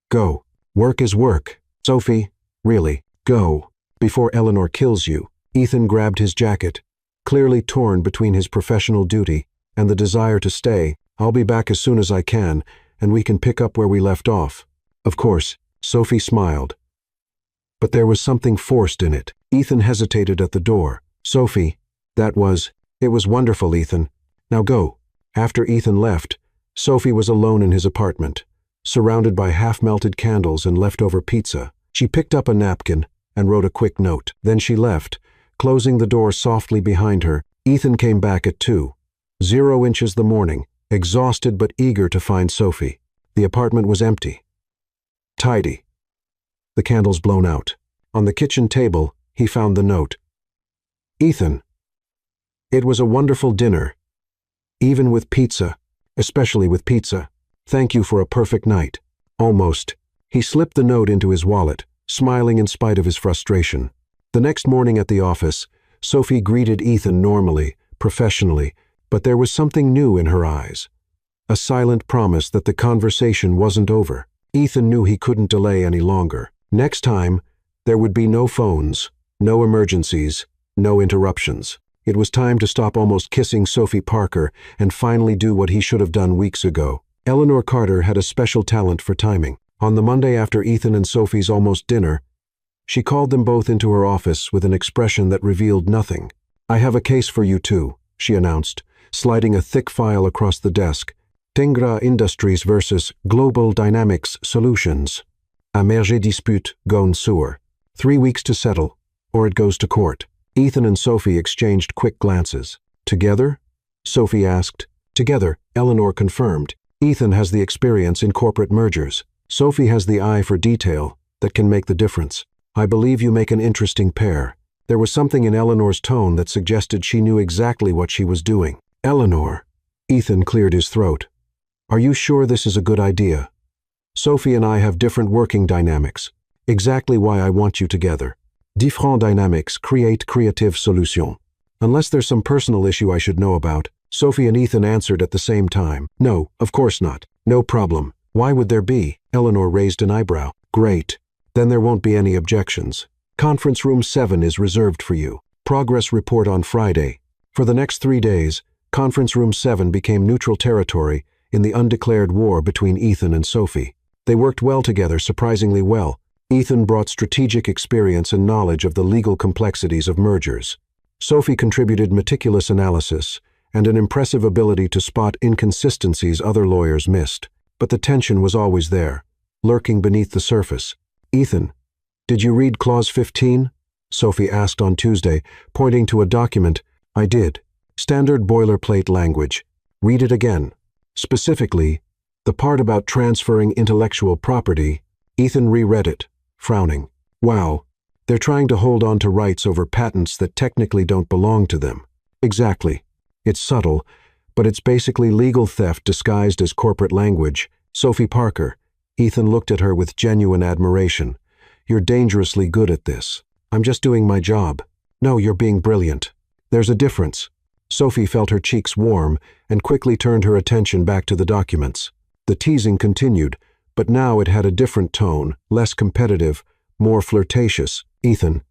go. Work is work. Sophie, really, go. Before Eleanor kills you. Ethan grabbed his jacket, clearly torn between his professional duty and the desire to stay. I'll be back as soon as I can, and we can pick up where we left off. Of course, Sophie smiled. But there was something forced in it. Ethan hesitated at the door. Sophie, it was wonderful, Ethan. Now go. After Ethan left, Sophie was alone in his apartment, surrounded by half-melted candles and leftover pizza. She picked up a napkin and wrote a quick note. Then she left, closing the door softly behind her. Ethan came back at 2:00 the morning, exhausted but eager to find Sophie. The apartment was empty. Tidy. The candles blown out. On the kitchen table, he found the note. Ethan. It was a wonderful dinner. Even with pizza. Especially with pizza. Thank you for a perfect night. Almost. He slipped the note into his wallet, smiling in spite of his frustration. The next morning at the office, Sophie greeted Ethan normally, professionally, but there was something new in her eyes. A silent promise that the conversation wasn't over. Ethan knew he couldn't delay any longer. Next time, there would be no phones, no emergencies, no interruptions. It was time to stop almost kissing Sophie Parker and finally do what he should have done weeks ago. Eleanor Carter had a special talent for timing. On the Monday after Ethan and Sophie's almost dinner, she called them both into her office with an expression that revealed nothing. "I have a case for you too," she announced, sliding a thick file across the desk. "Tengra Industries versus Global Dynamics Solutions. A merge dispute gone sour. 3 weeks to settle, or it goes to court." Ethan and Sophie exchanged quick glances. "Together?" Sophie asked. "Together," Eleanor confirmed. "Ethan has the experience in corporate mergers. Sophie has the eye for detail that can make the difference. I believe you make an interesting pair." There was something in Eleanor's tone that suggested she knew exactly what she was doing. "Eleanor," Ethan cleared his throat. "Are you sure this is a good idea? Sophie and I have different working dynamics. Exactly why I want you together. Différentes dynamics create creative solutions. Unless there's some personal issue I should know about." Sophie and Ethan answered at the same time. "No, of course not. No problem. Why would there be?" Eleanor raised an eyebrow. "Great. Then there won't be any objections. Conference room 7 is reserved for you. Progress report on Friday." For the next 3 days, Conference room 7 became neutral territory in the undeclared war between Ethan and Sophie. They worked well together, surprisingly well. Ethan brought strategic experience and knowledge of the legal complexities of mergers. Sophie contributed meticulous analysis and an impressive ability to spot inconsistencies other lawyers missed. But the tension was always there, lurking beneath the surface. "Ethan, did you read Clause 15? Sophie asked on Tuesday, pointing to a document. "I did. Standard boilerplate language. Read it again. Specifically, the part about transferring intellectual property." Ethan reread it, frowning. "Wow, they're trying to hold on to rights over patents that technically don't belong to them." "Exactly. It's subtle, but it's basically legal theft disguised as corporate language." "Sophie Parker." Ethan looked at her with genuine admiration. "You're dangerously good at this." "I'm just doing my job." "No, you're being brilliant." "There's a difference." Sophie felt her cheeks warm and quickly turned her attention back to the documents. The teasing continued, but now it had a different tone, less competitive, more flirtatious. "Ethan,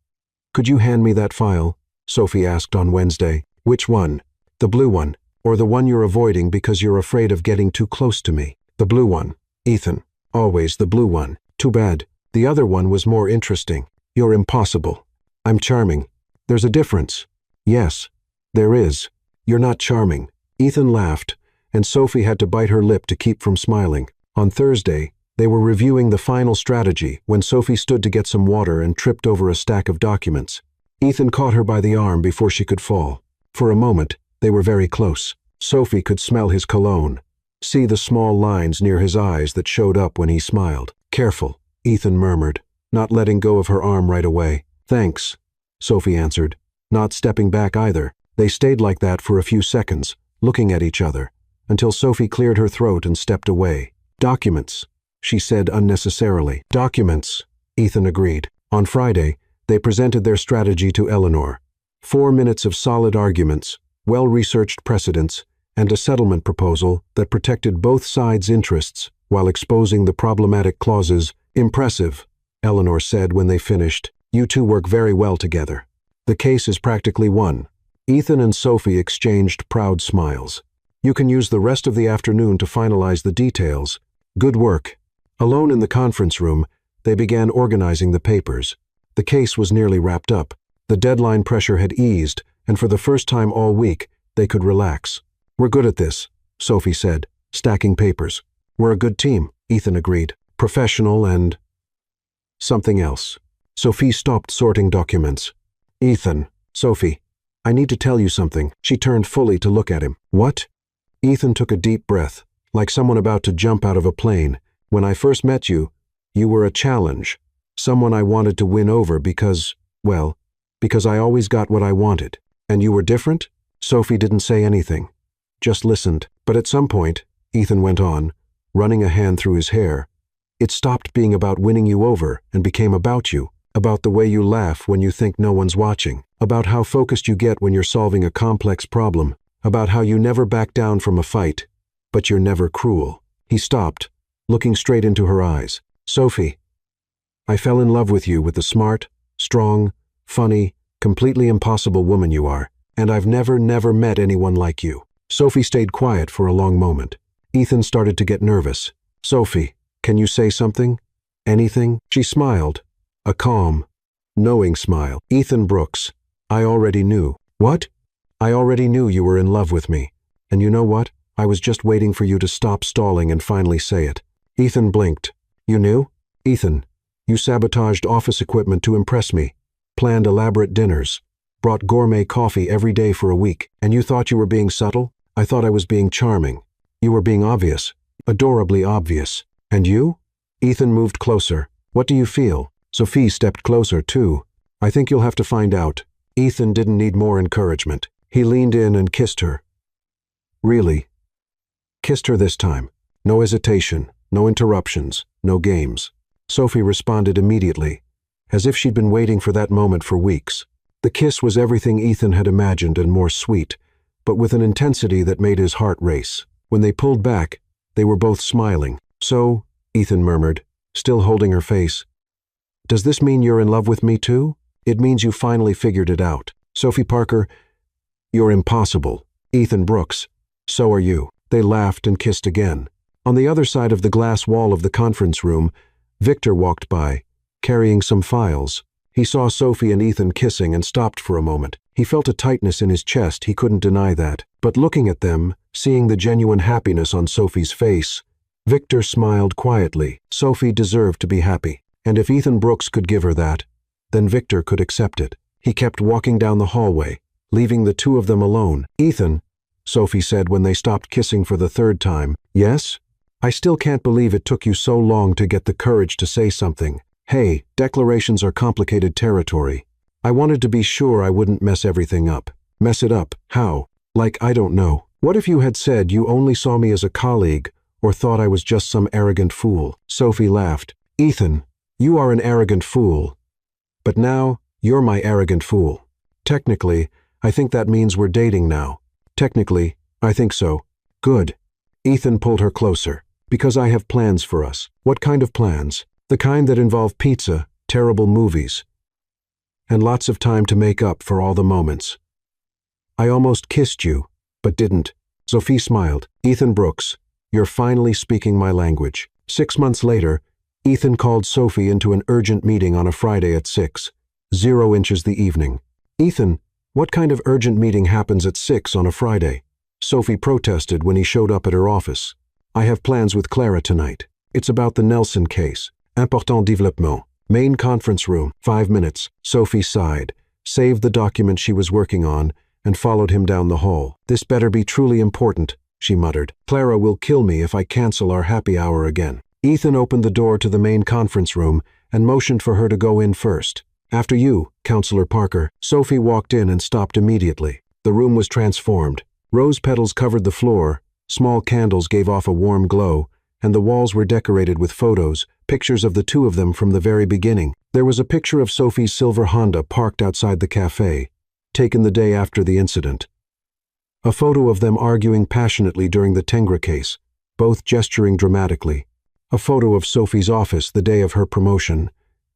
could you hand me that file?" Sophie asked on Wednesday. "Which one? The blue one, or the one you're avoiding because you're afraid of getting too close to me?" "The blue one." "Ethan, always the blue one." "Too bad. The other one was more interesting." "You're impossible." "I'm charming." "There's a difference." "Yes, there is. You're not charming." Ethan laughed, and Sophie had to bite her lip to keep from smiling. On Thursday, they were reviewing the final strategy when Sophie stood to get some water and tripped over a stack of documents. Ethan caught her by the arm before she could fall. For a moment, they were very close. Sophie could smell his cologne, see the small lines near his eyes that showed up when he smiled. "Careful," Ethan murmured, not letting go of her arm right away. "Thanks," Sophie answered, not stepping back either. They stayed like that for a few seconds, looking at each other, until Sophie cleared her throat and stepped away. "Documents," she said unnecessarily. "Documents," Ethan agreed. On Friday, they presented their strategy to Eleanor. 4 minutes of solid arguments, well-researched precedents, and a settlement proposal that protected both sides' interests while exposing the problematic clauses. "Impressive," Eleanor said when they finished. "You two work very well together. The case is practically won." Ethan and Sophie exchanged proud smiles. "You can use the rest of the afternoon to finalize the details." "Good work." Alone in the conference room, they began organizing the papers. The case was nearly wrapped up. The deadline pressure had eased, and for the first time all week, they could relax. "We're good at this," Sophie said, stacking papers. "We're a good team," Ethan agreed. "Professional and something else." Sophie stopped sorting documents. "Ethan." "Sophie, I need to tell you something." She turned fully to look at him. "What?" Ethan took a deep breath, like someone about to jump out of a plane. "When I first met you, you were a challenge. Someone I wanted to win over because, well, because I always got what I wanted. And you were different?" Sophie didn't say anything, just listened. "But at some point," Ethan went on, running a hand through his hair, It stopped being about winning you over and became about you, about the way you laugh when you think no one's watching, about how focused you get when you're solving a complex problem, about how you never back down from a fight, but you're never cruel. He stopped, looking straight into her eyes. Sophie, I fell in love with you with the smart, strong, funny, completely impossible woman you are, and I've never met anyone like you. Sophie stayed quiet for a long moment. Ethan started to get nervous. Sophie, can you say something? Anything? She smiled. A calm, knowing smile. Ethan Brooks, I already knew. What? I already knew you were in love with me. And you know what? I was just waiting for you to stop stalling and finally say it. Ethan blinked. You knew? Ethan, you sabotaged office equipment to impress me, planned elaborate dinners, brought gourmet coffee every day for a week, and you thought you were being subtle? I thought I was being charming. You were being obvious, adorably obvious. And you? Ethan moved closer. What do you feel? Sophie stepped closer, too. I think you'll have to find out. Ethan didn't need more encouragement. He leaned in and kissed her. Really? Kissed her this time. No hesitation, no interruptions, no games. Sophie responded immediately, as if she'd been waiting for that moment for weeks. The kiss was everything Ethan had imagined and more sweet, but with an intensity that made his heart race. When they pulled back, they were both smiling. So, Ethan murmured, still holding her face, does this mean you're in love with me too? It means you finally figured it out. Sophie Parker, you're impossible. Ethan Brooks, so are you. They laughed and kissed again. On the other side of the glass wall of the conference room, Victor walked by, carrying some files. He saw Sophie and Ethan kissing and stopped for a moment. He felt a tightness in his chest, he couldn't deny that. But looking at them, seeing the genuine happiness on Sophie's face, Victor smiled quietly. Sophie deserved to be happy. And if Ethan Brooks could give her that, then Victor could accept it. He kept walking down the hallway, leaving the two of them alone. Ethan, Sophie said when they stopped kissing for the third time. Yes? I still can't believe it took you so long to get the courage to say something. Hey, declarations are complicated territory. I wanted to be sure I wouldn't mess everything up. Mess it up? How? Like, I don't know. What if you had said you only saw me as a colleague or thought I was just some arrogant fool? Sophie laughed. Ethan, you are an arrogant fool. But now, you're my arrogant fool. Technically, I think that means we're dating now. Technically, I think so. Good. Ethan pulled her closer. Because I have plans for us. What kind of plans? The kind that involve pizza, terrible movies, and lots of time to make up for all the moments. I almost kissed you, but didn't. Sophie smiled. Ethan Brooks, you're finally speaking my language. 6 months later, Ethan called Sophie into an urgent meeting on a Friday at 6. 0 inches the evening. Ethan, what kind of urgent meeting happens at 6 on a Friday? Sophie protested when he showed up at her office. I have plans with Clara tonight. It's about the Nelson case. Important développement. Main conference room. 5 minutes. Sophie sighed, saved the document she was working on, and followed him down the hall. This better be truly important, she muttered. Clara will kill me if I cancel our happy hour again. Ethan opened the door to the main conference room and motioned for her to go in first. After you, Counselor Parker. Sophie walked in and stopped immediately. The room was transformed. Rose petals covered the floor, small candles gave off a warm glow, and the walls were decorated with photos, pictures of the two of them from the very beginning. There was a picture of Sophie's silver Honda parked outside the cafe, taken the day after the incident. A photo of them arguing passionately during the Tengra case, both gesturing dramatically. A photo of Sophie's office the day of her promotion.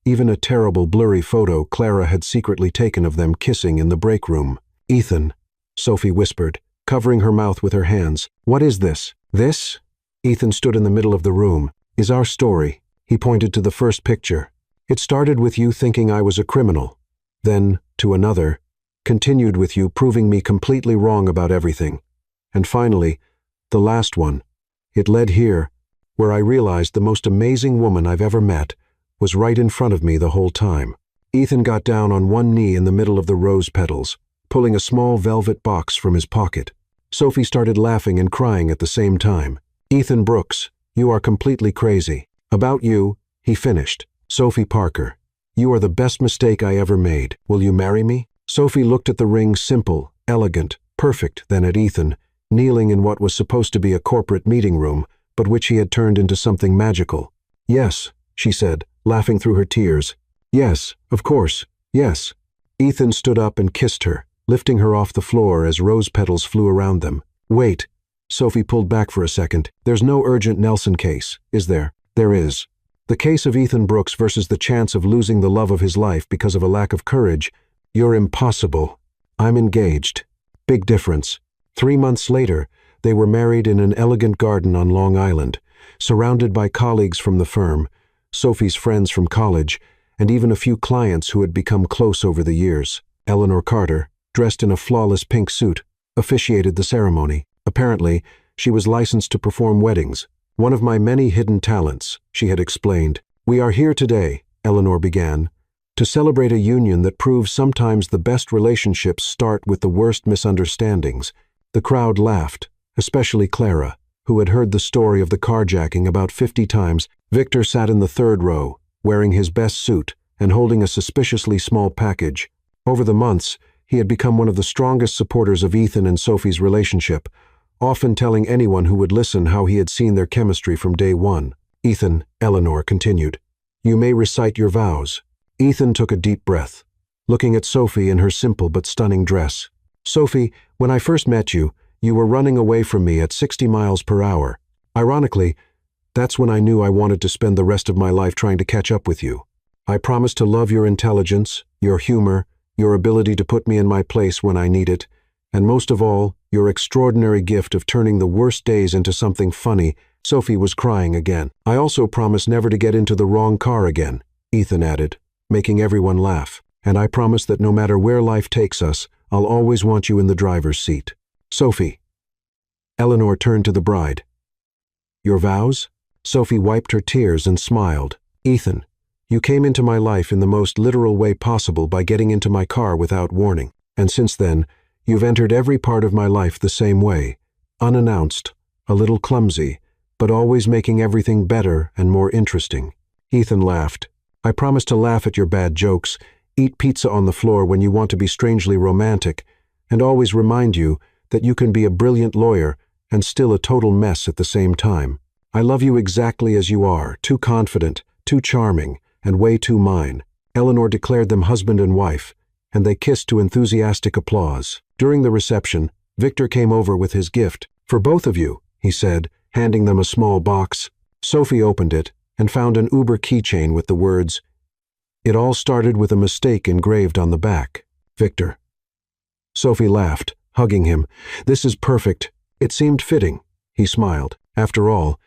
Even a terrible, blurry photo Clara had secretly taken of them kissing in the break room. Ethan, Sophie whispered, covering her mouth with her hands. What is this? This? Ethan stood in the middle of the room. Is our story. He pointed to the first picture. It started with you thinking I was a criminal. Then, to another, continued with you proving me completely wrong about everything. And finally, the last one. It led here, where I realized the most amazing woman I've ever met was right in front of me the whole time. Ethan got down on one knee in the middle of the rose petals, pulling a small velvet box from his pocket. Sophie started laughing and crying at the same time. Ethan Brooks, you are completely crazy. About you, he finished. Sophie Parker, you are the best mistake I ever made. Will you marry me? Sophie looked at the ring, simple, elegant, perfect, then at Ethan, kneeling in what was supposed to be a corporate meeting room, but which he had turned into something magical. Yes, she said, laughing through her tears. Yes, of course, yes. Ethan stood up and kissed her, lifting her off the floor as rose petals flew around them. Wait. Sophie pulled back for a second. There's no urgent Nelson case, is there? There is. The case of Ethan Brooks versus the chance of losing the love of his life because of a lack of courage. You're impossible. I'm engaged. Big difference. 3 months later, they were married in an elegant garden on Long Island, surrounded by colleagues from the firm, Sophie's friends from college, and even a few clients who had become close over the years. Eleanor Carter, dressed in a flawless pink suit, officiated the ceremony. Apparently, she was licensed to perform weddings. One of my many hidden talents, she had explained. We are here today, Eleanor began, to celebrate a union that proves sometimes the best relationships start with the worst misunderstandings. The crowd laughed, especially Clara, who had heard the story of the carjacking about 50 times. Victor sat in the third row, wearing his best suit and holding a suspiciously small package. Over the months, he had become one of the strongest supporters of Ethan and Sophie's relationship, often telling anyone who would listen how he had seen their chemistry from day one. Ethan, Eleanor continued, you may recite your vows. Ethan took a deep breath, looking at Sophie in her simple but stunning dress. Sophie, when I first met you, you were running away from me at 60 miles per hour. Ironically, that's when I knew I wanted to spend the rest of my life trying to catch up with you. I promised to love your intelligence, your humor, your ability to put me in my place when I need it, and most of all, your extraordinary gift of turning the worst days into something funny. Sophie was crying again. I also promise never to get into the wrong car again, Ethan added, making everyone laugh. And I promise that no matter where life takes us, I'll always want you in the driver's seat. Sophie. Eleanor turned to the bride. Your vows? Sophie wiped her tears and smiled. Ethan, you came into my life in the most literal way possible by getting into my car without warning. And since then, you've entered every part of my life the same way, unannounced, a little clumsy, but always making everything better and more interesting. Ethan laughed. I promise to laugh at your bad jokes, eat pizza on the floor when you want to be strangely romantic, and always remind you that you can be a brilliant lawyer and still a total mess at the same time. I love you exactly as you are, too confident, too charming, and way too mine. Eleanor declared them husband and wife, and they kissed to enthusiastic applause. During the reception, Victor came over with his gift. For both of you, he said, handing them a small box. Sophie opened it and found an Uber keychain with the words, "It all started with a mistake engraved on the back. Victor." Sophie laughed, hugging him. This is perfect. It seemed fitting. He smiled. After all,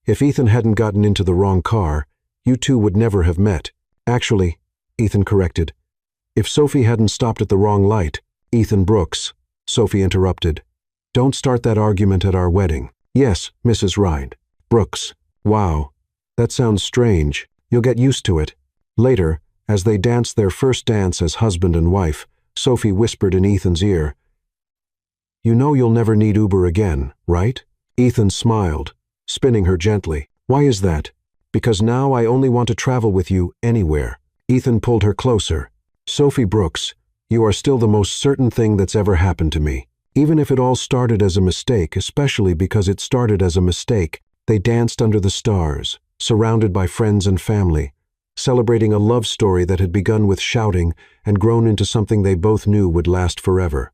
if Ethan hadn't gotten into the wrong car, you two would never have met. Actually, Ethan corrected, if Sophie hadn't stopped at the wrong light. Ethan Brooks, Sophie interrupted. Don't start that argument at our wedding. Yes, Mrs. Ride. Brooks. Wow, that sounds strange. You'll get used to it. Later, as they danced their first dance as husband and wife, Sophie whispered in Ethan's ear, You know you'll never need Uber again, right? Ethan smiled, spinning her gently. Why is that? Because now I only want to travel with you anywhere. Ethan pulled her closer. Sophie Brooks, you are still the most certain thing that's ever happened to me. Even if it all started as a mistake, especially because it started as a mistake, they danced under the stars, surrounded by friends and family, celebrating a love story that had begun with shouting and grown into something they both knew would last forever.